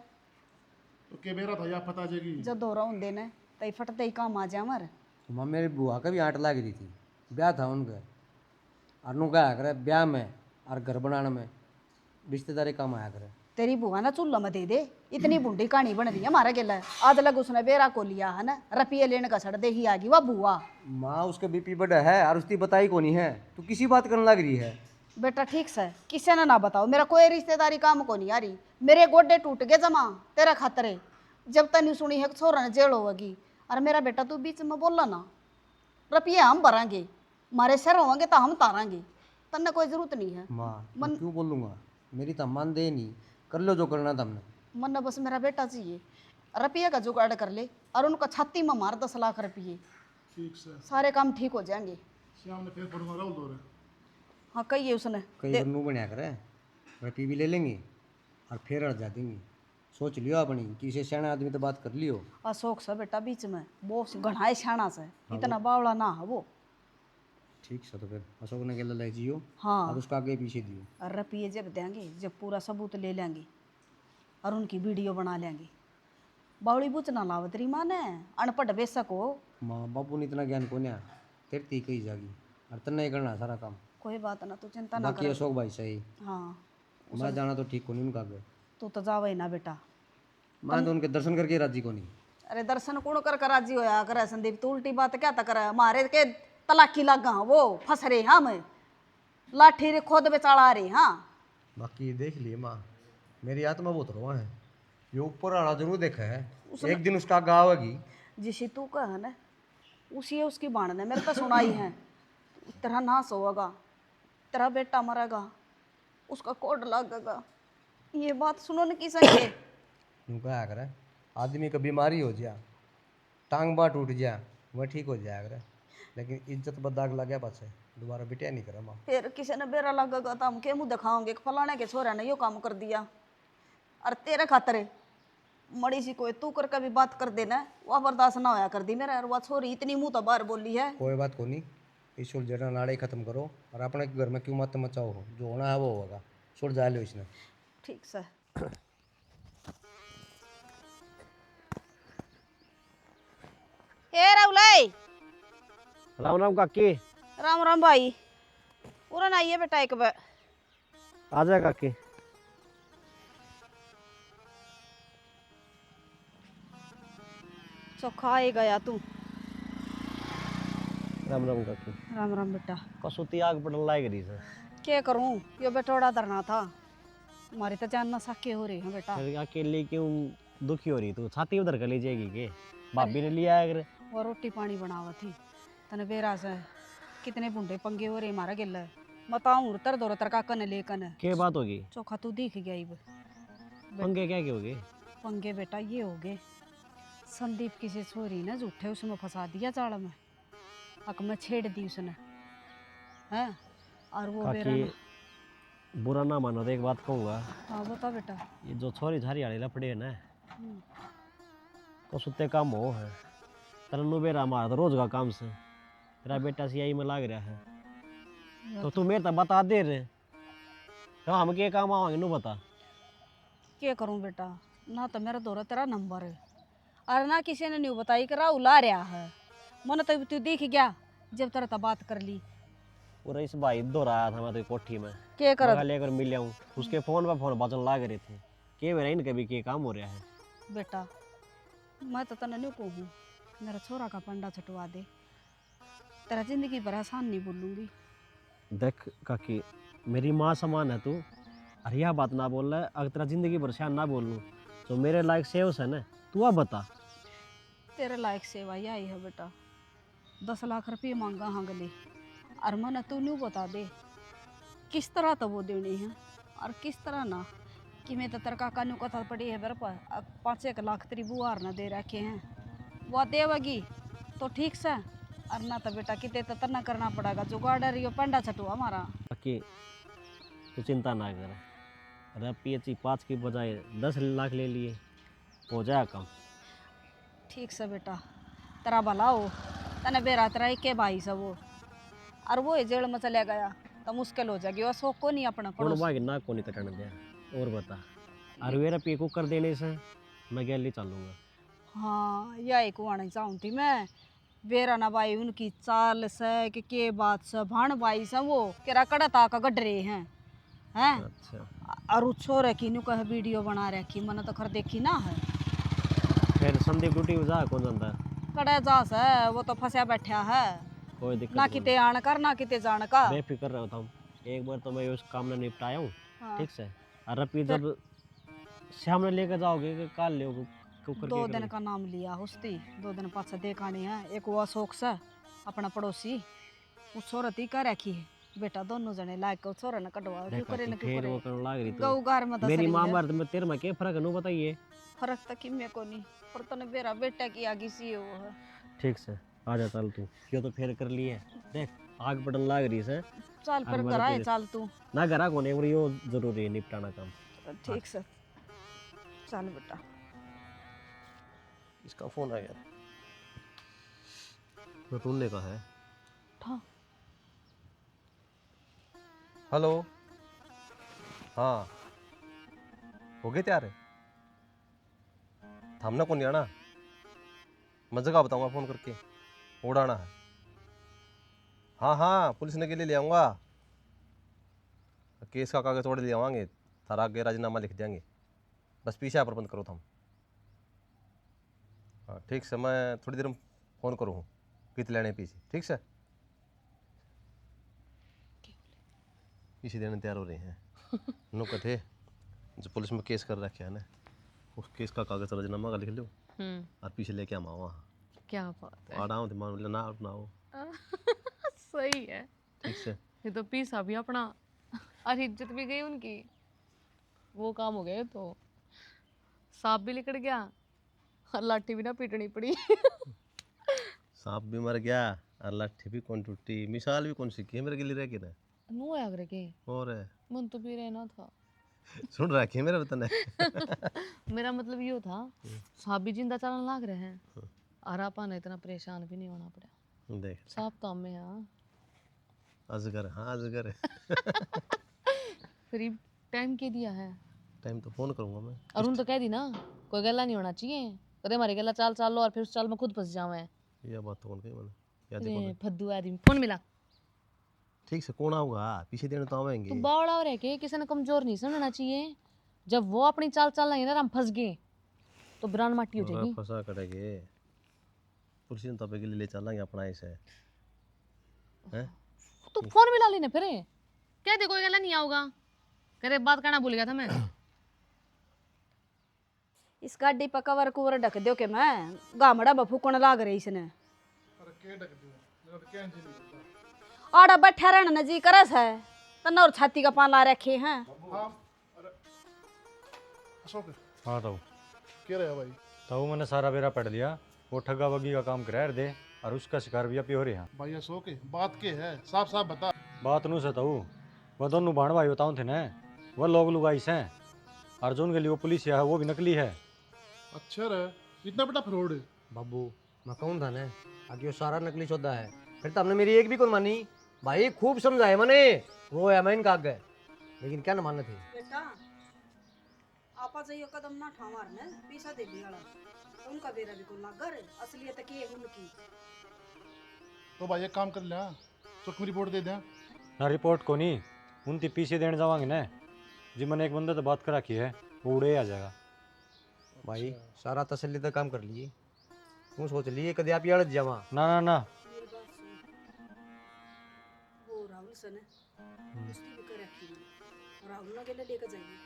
तो के बेरा था या पता जेगी जब दौरा होंगे न तई फटते ही काम आ जा मर। तो माँ मेरी बुआ का भी आट लग रही थी, ब्याह था उनका। और नु क्या करे ब्याह में और घर बनाने में रिश्तेदारी काम आया करे। तेरी बुआ ना चूल्हा में दे दे, इतनी बुंडी कहानी बन रही है हमारा गेला। आज लग उसने बेरा को लिया है ना, रुपये लेने का सड़ दे ही आगी वह बुआ। माँ उसके बीपी बड़ा है और उसकी बताई को नहीं है, तू किसी बात करने लग रही है। बेटा ठीक से किसी ने ना बताओ, मेरा कोई रिश्तेदारी काम को नहीं आ रही। मेरे गोडे टूट गए जमा तेरा खातरे, जब तक नहीं सुनी है छोरा ने जेल होगी। और मेरा बेटा तू बीच में बोला ना, रुपये हम भरांगे, हमारे सर होंगे तो हम तारांगे, तन्ने कोई जरूरत नहीं है। माँ मैं क्यों बोलूँगा, मेरी तो मान दे नहीं, कर लो जो करना तुमने। मन ने बस मेरा बेटा चाहिए, रुपये का जुगाड़ कर ले और उनका छाती में मार 10 लाख रुपये, ठीक से सारे काम ठीक हो जाएंगे। श्याम ने फिर पढ़ूंगा राहुल दौरे। हाँ कहिए उसने कई बनू बनया करे, रुपये भी ले लेंगे और फिर अड़ जा देंगे। सोच लियो अपनी कि इसे सियाना आदमी तो बात कर लियो। अशोक से बेटा बीच में वो घनाए शाना से, इतना बावला ना है वो। ठीक से तो फिर अशोक ने गला ले जियो हाँ और उसका आगे पीछे दियो। और रुपये जब देंगे, जब पूरा सबूत ले लेंगे और उनकी वीडियो बना लेंगे, बावड़ी बुच ना लावत री माँ ने अनपढ़ बेशक हो। माँ बापू ने इतना ज्ञान को नहीं तेरे ती कही जागी और तन्ने ही करना है सारा काम। कोई बात ना, तू चिंता ना बाकी कर। अशोक भाई सही, हाँ मैं जाना तो ठीक को नहीं उनका आगे। तू तो जावे ना बेटा। मैं तो उनके दर्शन करके राजी को नहीं। अरे दर्शन कौन कर राजी होया करे संदीप, तू उल्टी बात क्या तक करे। मारे के तलाकी लगा वो फंस रहे हम, लाठी रे खुद बेचाला रहे। हाँ बाकी देख लिए माँ, मेरी आत्मा बहुत रोआ है। ये ऊपर वाला जरूर देखा है, एक दिन उसका आगा आवेगी। जिसी तू कह न उसी उसकी बाण ने मेरे तो सुनाई है। तेरा नाश होगा, तेरा बेटा मरेगा, उसका कोड लगेगा। ये बात सुनो न की संगे। यूँ कहा करे आदमी का बीमारी हो जा, टांग बाँ टूट जा, वह ठीक हो जाया करे, लेकिन इज्जत पर दाग लग गया पाछे दोबारा बिटिया नहीं करे माँ। फिर किसी ने बेरा लगेगा तो हम के मुँह दिखाओगे कि फलाने के छोरा ने यो काम कर दिया। और तेरे खातर मड़ी सी कोई तू करके भी बात कर देना, वह बर्दाश्त ना होया कर दी मेरा। और वह छोरी इतनी मुँह तो बाहर बोली है। कोई बात को नहीं, इस सुलझना नाड़े खत्म करो और अपने घर में क्यों मत मचाओ हो, जो होना है वो होगा। सुलझा लो इसने। ठीक से। ए राहुलाई, राम राम काकी। राम राम भाई। पूरा आइए बेटा एक बार। आ जाए काकी। चौखा ही गया तू। राम राम काकी। राम राम बेटा। कसुती आग पड़न लाग रही है। क्या करूं, यो बेटोड़ा धरना था। हमारी तो जान ना साके हो रही है बेटा। फिर अकेले क्यों दुखी हो रही तू? छाती उधर कर ले जाएगी के? भाभी ने लिया अगर वो रोटी पानी बनावा थी तने बेरा से कितने बुंडे पंगे हो रहे मारा गिल। बताऊं तर दो तर का कन ले कन क्या बात होगी? चोखा तू दिख गया इब। पंगे क्या के हो गए? पंगे बेटा ये हो गए, संदीप किसी छोरी ने झूठे उसमें फंसा दिया जाल में। अक में छेड़ दी उसने हैं। और वो बेरा काकी बुरा ना मानो तो एक बात कहूँगा। हाँ बता बेटा। ये जो छोरी झारी वाले लफड़े है ना, कसुते काम हो है। तरनु बेरा हमारा तो रोज का काम से तेरा बेटा सियाई में लाग रहा है, तो तू मेरे तो बता दे रे, तो हम के काम आवांगे नु बता। क्या करूं बेटा, ना तो मेरा दौरा तेरा नंबर है और ना किसी ने नहीं बताई कि राहुल आ रहा है। मन तो तू दिख गया जब तेरा तो बात कर ली। पूरा इस भाई दौरा आया था मैं तो कोठी में, क्या कर मगा लेकर मिल आऊँ, उसके फोन पर फोन बजन लाग रहे थे के मेरा इनके भी के काम हो रहा है। बेटा मैं तो तने नहीं कहूँ, मेरा छोरा का पंडा छुटवा दे, तेरा जिंदगी भर आसान नहीं बोलूँगी। देख काकी मेरी माँ समान है तू, और यह बात ना बोल रहा है। अगर तेरा जिंदगी भर शान ना बोलूँ तो मेरे लायक सेव है ना, तू अब बता। तेरे लायक सेवा यही है बेटा। 10 लाख रुपये मांगा हाँ गले, और मन तू नहीं बता दे किस तरह तो वो देने हैं और किस तरह ना। कि मैं तो तेरे काका नु कथा पड़ी है मेरे पर 5-1 लाख तेरी बुआर ना दे रखे हैं, वह देवगी तो ठीक से। और ना तो बेटा कितने तो तना करना पड़ेगा, जुगाड़ रही पंडा छटुआ हमारा। बाकी तू चिंता ना कर, अरे पीएचई 5 की बजाय 10 लाख ले लिए, हो जाए काम। ठीक से बेटा, तेरा भला हो। तने बेरा तेरा एक भाई सब वो, और वो जेल में चले गया तो मुश्किल हो जाएगी। और शौक को नहीं अपना कौन पड़ोस। भाग ना कौन कटन दिया और बता। और मेरा पी कुकर देने से मैं गैली चलूँगा। हाँ यही को आना चाहूँ थी मैं। बेरा ना भाई उनकी चाल से कि के बात से भाण भाई से वो केरा कड़ा ताका गड रहे हैं हैं। अच्छा और उस छोरे की नु कह वीडियो बना रखी, मैंने तो खर देखी ना है। फिर संदीप ड्यूटी में जा कौन जानता? कड़े जा से वो तो फंसा बैठा है, कोई दिक्कत ना नहीं। किते आन कर ना किते जान का। बेफिक्र रहता हूँ, एक बार तो मैं उस काम में निपटाया हूँ। हाँ। ठीक से, और अभी जब शाम में लेकर जाओगे कि काल ले कुकर 2 दिन का नाम लिया हुस्ती, 2 दिन पाछे देखानी है। एक वो अशोक से अपना पड़ोसी, उस छोरत ही कह रखी है बेटा, दोनों जने लायक को छोरा ने कटवा क्यों करे न क्यों फिर वो करे। करने लग रही गऊ घर में मेरी दस माँ रही है। मर्द में तेरे में क्या फर्क है नु बताइए। फर्क तो कि में को नहीं, पर तने बेरा बेटा की आगी सी वो है। ठीक से आ जा चल तू, यो तो फिर कर लिए देख आग पड़न लग रही से। चल पर कराए चल तू ना करा कोने और यो जरूरी है निपटाना काम। ठीक से चल बेटा। इसका फोन आ गया तो तूने कहा है। हाँ हेलो, हाँ हो गए तैयार? हमने को नहीं आना, मैं जगह बताऊंगा फ़ोन करके, उड़ाना है। हाँ हाँ, पुलिस ने के लिए ले आऊँगा, केस का कागज तोड़ ले आवांगे, थारा आगे राजीनामा लिख देंगे, बस पीछे प्रबंध करो तुम। हाँ ठीक से, मैं थोड़ी देर में फ़ोन करूँ कित लेने पीछे, ठीक से पीछे देने तैयार हो रहे हैं। नो कथे जो पुलिस में केस कर रखा है ना, उस केस का कागज राजीनामा का लिख लो और पीछे लेके आवा वहाँ। क्या बात है। आ रहा हूँ दिमाग में ना अपनाओ। सही है। ठीक से ये तो पीसा भी अपना और इज्जत भी गई उनकी, वो काम हो गए तो सांप भी निकल गया और लाठी भी ना पीटनी पड़ी। सांप भी मर गया और लाठी भी कौन टूटी, मिसाल भी कौन सीखी है मेरे के लिए रह के ना। नो आग रखे और मन तो भी रहना था। सुन रखी है मेरा वतन है। मेरा मतलब ये था सांप भी जिंदा चलन लाग रहे हैं और आपने इतना परेशान भी नहीं होना पड़ा। देख सांप काम में हाँ अजगर, हाँ अजगर फिर टाइम के दिया है, टाइम तो फोन करूंगा मैं। अरुण तो कह दी ना कोई गला नहीं होना चाहिए, कदे हमारे गला चाल चाल लो और फिर उस चाल में खुद फंस जावे। ये बात तो कौन कही मैंने याद अरे है। फद्दू आदमी फोन मिला। ठीक से कौन आऊंगा पीछे देने तो आवेंगे। तू बावड़ा हो रह के किसी ने कमजोर नहीं समझना चाहिए, जब वो अपनी चाल चाल लेंगे ना हम फंस गए तो ब्रांड माटी हो जाएगी। फंसा करेंगे पुलिस ने तबे के लिए ले चलेंगे अपना ऐसे हैं। तो फोन मिला लेने फिर कह दे कोई गला नहीं आओगा, कह दे बात करना भूल गया था मैं। इस गाड़ी पर कवर कुवर ढक दो के मैं गामड़ा बफूकण लाग रही इसने। अरे के ढक दियो, मेरा तो क्या इंजन नहीं करता। आड़ा बैठा रहना जी करस है तन्ना और छाती का पान ला रखे हैं। हाँ अरे अशोक हाँ तो क्या रहा भाई? तो मैंने सारा बेरा पढ़ लिया, वो ठगा वगी का काम करार दे और उसका शिकार भी अभी हो रहे हैं। भाई अशोक बात के है, साफ साफ बता। बात नू से ताऊ वह दोनों भाण भाई बताऊँ थे ना, वह लोग लुगाई से अर्जुन के लिए वो पुलिस है वो भी नकली है। अच्छा रे, इतना बड़ा फ्रॉड है। बाबू मैं कहूँ था ना आगे वो सारा नकली सौदा है, फिर तो हमने मेरी एक भी कौन मानी भाई, खूब समझाए मैंने, वो है मैं इनका आगे, लेकिन क्या न मानने थे। बेटा आपा जाइयो कदम ना ठावार ने पीसा दे दिया उनका बेरा भी को लागर असलियत के उनकी। तो भाई एक काम कर ले, चुक में रिपोर्ट दे दे। ना रिपोर्ट को नहीं उनकी पीछे देने जावांगे ना जी, मैंने एक बंदे तो बात करा की है वो उड़े आ जाएगा। भाई सारा तसल्ली तो काम कर लिए, तू सोच लिए कदे आप याद जावा। ना ना ना मेरी बात सुन, वो राहुल सने उसकी भी कर रखी है, राहुल ना गेले लेकर जाइए।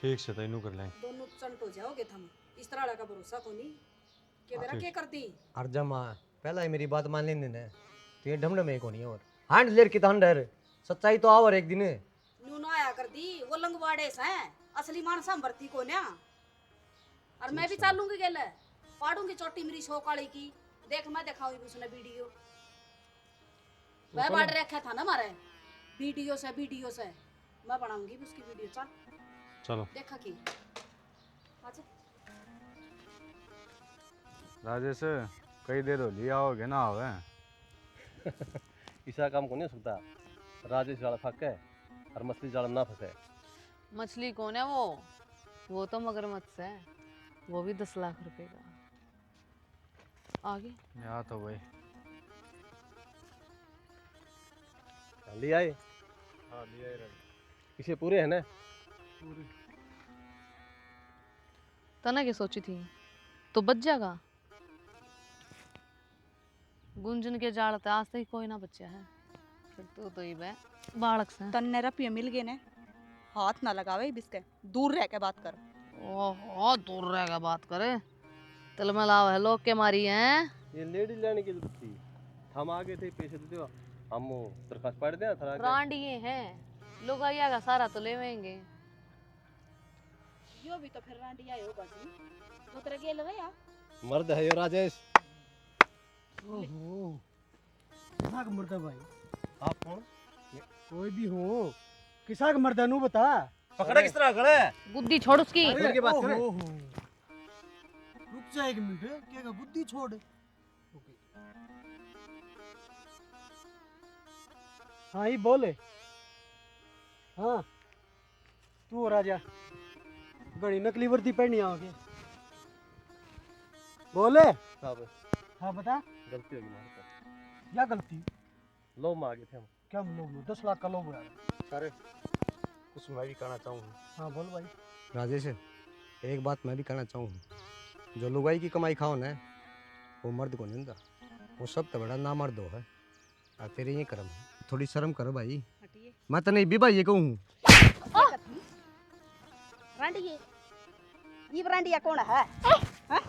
ठीक से तैनू कर लें। दोनों चंट हो जाओगे थम, इस तरह का भरोसा को नहीं के बेरा के करती। अर्जमा पहला ही मेरी बात मान लेने ने तो ये ढमढम में को नहीं और हांड लेर की हंडर सच्चाई तो आवर एक दिन न्यू ना आया कर दी वो लंगवाड़े से असली मानसा भर्ती को ना। और मैं भी चालूंगी गेले पाड़ूंगी चोटी मेरी शोकाली की, देख मैं दिखाऊंगी उसने वीडियो वह बाड़ रखा था ना मारे वीडियो से मैं बनाऊंगी उसकी वीडियो। चल चलो देखा की अच्छा राजेश कई देर हो लिया होगे ना आवे। ऐसा काम को नहीं हो सकता, राजेश जाल फके और मछली जाल ना फंसे। मछली कौन है वो तो मगरमच्छ है, वो भी 10 लाख रुपए का। आगे या तो भाई ले आए। हाँ लिया ही पीछे पूरे है ना। पूरी तना के सोची थी तो बच जाएगा। गुंजन के जाल ते आज तक कोई ना बचा है, फिर तो ही बे बालक से। तन्ने रपिया मिल गए ने, हाथ ना लगावे बिस्के, दूर रह के बात कर। ओहो दूर रह के बात करे, तिल में लाव है लोग के मारी हैं। ये लेडी लेने की जरूरत थी, हम आगे थे पैसे दे दो, हम दरखास्त पढ़ दें थोड़ा ब्रांड ये हैं लोग आया का सारा तो लेवेंगे। यो भी तो फिर रांडिया होगा जी वो तेरे गेल रे या मर्द है यो राजेश। ओहो किसाक मर्दा भाई, आप कौन? कोई भी हो किसाक मर्दा नु बता। पकड़ा किस तरह खड़े? बुद्धि छोड़ उसकी। छोड़ के बात करें। रुक जा एक मिनट, क्या का बुद्धि छोड़। हाँ ही बोले। हाँ तू राजा बड़ी नकली वर्दी पहनी आओगे। बोले हाँ भाई, हाँ बता गलती होगी हमारे पास। क्या गलती लो मांगे थे हम। क्या लोग 10 लाख का लोग यार। सारे कुछ मैं भी कहना चाहूँगा। हाँ बोल भाई। राजेश एक बात मैं भी कहना चाहूँ, जो लुगाई की कमाई खाओ ना वो मर्द को नहीं होता, वो सब तो बड़ा ना मर्द हो है। और तेरे ये कर्म है, थोड़ी शर्म करो भाई। मैं तो नहीं भी भाई ये कहूँ रांडी ये रांडिया कौन है? हाँ?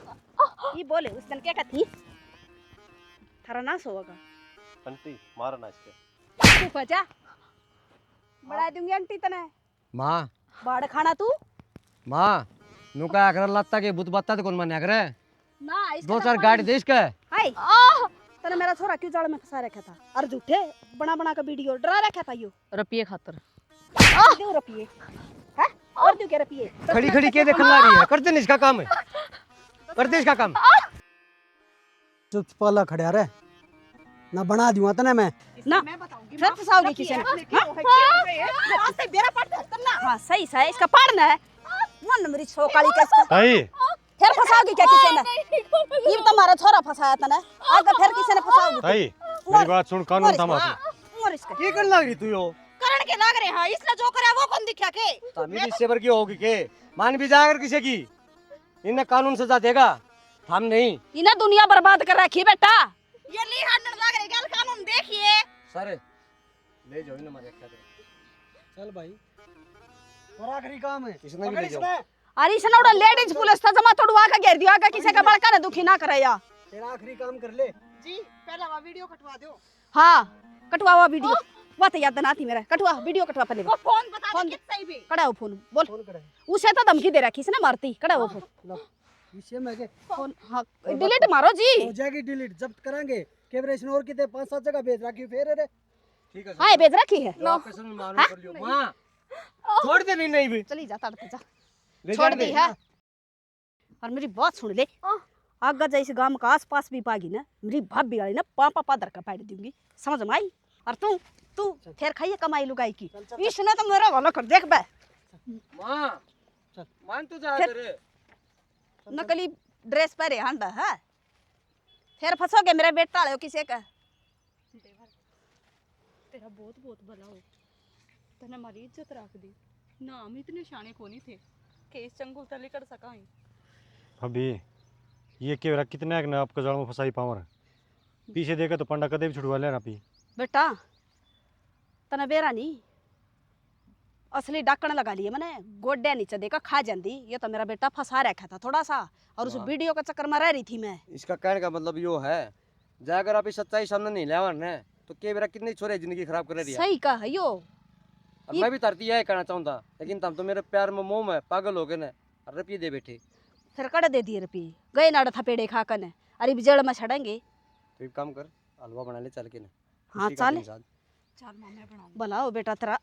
ये बोले उस दिन क्या कहती थारा नाश होगा। आंटी मारना इसके। तू फजा बड़ा दूंगी आंटी तने माँ बाड़ खाना तू माँ नु क्या कर लत्ता के बुत बत्ता तो कौन मान्या करे ना इसका दो चार गाड़ी देश का हाय तने मेरा छोरा क्यों जाल में फंसा रखा था और झूठे बना बना का वीडियो डरा रखा था यो रुपये खातर। दो रुपये हैं और दो क्या रुपये खड़ी खड़ी के देखने लगी है, करते नहीं इसका काम है, करते इसका काम। चुप पाला खड़ा रहे ना बना दूंगा तने मैं ना फिर फंसाओगे किसी ने रास्ते बेरा पड़ करना। हाँ सही सही इसका पाड़ना है मन मेरी छोकाली का इसका भाई फिर फंसाओगे क्या किसी ने? ये तो हमारा छोरा फंसाया था ना, आगे फिर किसी ने फंसाओगे? भाई मेरी बात सुन, कानून था माफी। और इसका ये कर लग रही तू यो करण के लाग रहे। हाँ इसने जो करे वो कौन दिखा के तामी भी सेवर की होगी के मान भी जाकर किसी की इन्हें कानून सजा देगा, हम नहीं। इन्हें दुनिया बर्बाद कर रखी बेटा। ये ली हाडन लाग रहे गल कानून देखिए सारे ले जाओ इन्हें मारे क्या चल भाई और आखिरी काम है इसने भी ले जाओ। अरे इसने उड़ा लेडीज पुलिस था जमा तोड़वा का घेर दिया का किसी का बड़का ने दुखी ना कराया। तेरा आखिरी काम कर ले जी पहला वा वीडियो कटवा दो। हाँ कटवावा वीडियो वो तो याद ना थी मेरा। कटवा वीडियो कटवा पहले वो फोन बता दे कितना ही भी कड़ा वो फोन बोल फोन करे उसे तो धमकी दे रखी इसने मारती कड़ा वो फोन इसे मैं के फोन। हाँ डिलीट मारो जी हो जाएगी डिलीट जब्त करांगे कैमरेशन और कितने 5-7 जगह भेज रखी फिर रे ठीक है हाँ भेज रखी है ऑपरेशन में मालूम कर लियो मां छोड़ दे नहीं भी चली जा तड़ते जा ले छोड़ जाने दी दे। है। और मेरी बात सुन ले आगा जैसे गांव का आस पास भी पागी ना मेरी भाभी वाली ना पापा पादर का पाड़ दूंगी समझ में आई। और तू तू फिर खाइए कमाई लुगाई की इसने तो मेरा वाला कर देख बे मां मान तो जा फिर- रे नकली ड्रेस पहरे हंडा है फिर फंसोगे मेरे बेटा ले किसी का। तेरा बहुत बहुत भला हो, तने हमारी इज्जत रख दी ना, हम इतने शाने को नहीं थे कि इस चंगुल तले कर सका ही। अभी ये केवरा कितने ने आपका जाल में फंसाई पावर पीछे देखा तो पंडा कदे भी छुड़वा लेना पी बेटा तने बेरा नहीं असली डाकण लगा लिए मैंने गोड्या नीचे देखा खा जाती। ये तो मेरा बेटा फंसा रखा था थोड़ा सा और उस वीडियो के चक्कर में रह रही थी मैं। इसका कहने का मतलब यो है जाकर आप इस सच्चाई सामने नहीं लावर ने तो के बेरा कितनी छोरे जिंदगी खराब कर रही है। सही कहा है यो अब मैं भी तरती है कहना चाहता लेकिन तुम तो मेरे प्यार में मोह में पागल हो गए ना रुपये दे बैठे फिर कड़ दे दिए रुपये गए नाड़ था पेड़े खा कर अरे बिजड़ में छड़ेंगे तो एक काम कर हलवा बना ले चल के ना हाँ खुशी का चल दिन साथ। चल मां मैं बना बनाओ बेटा तेरा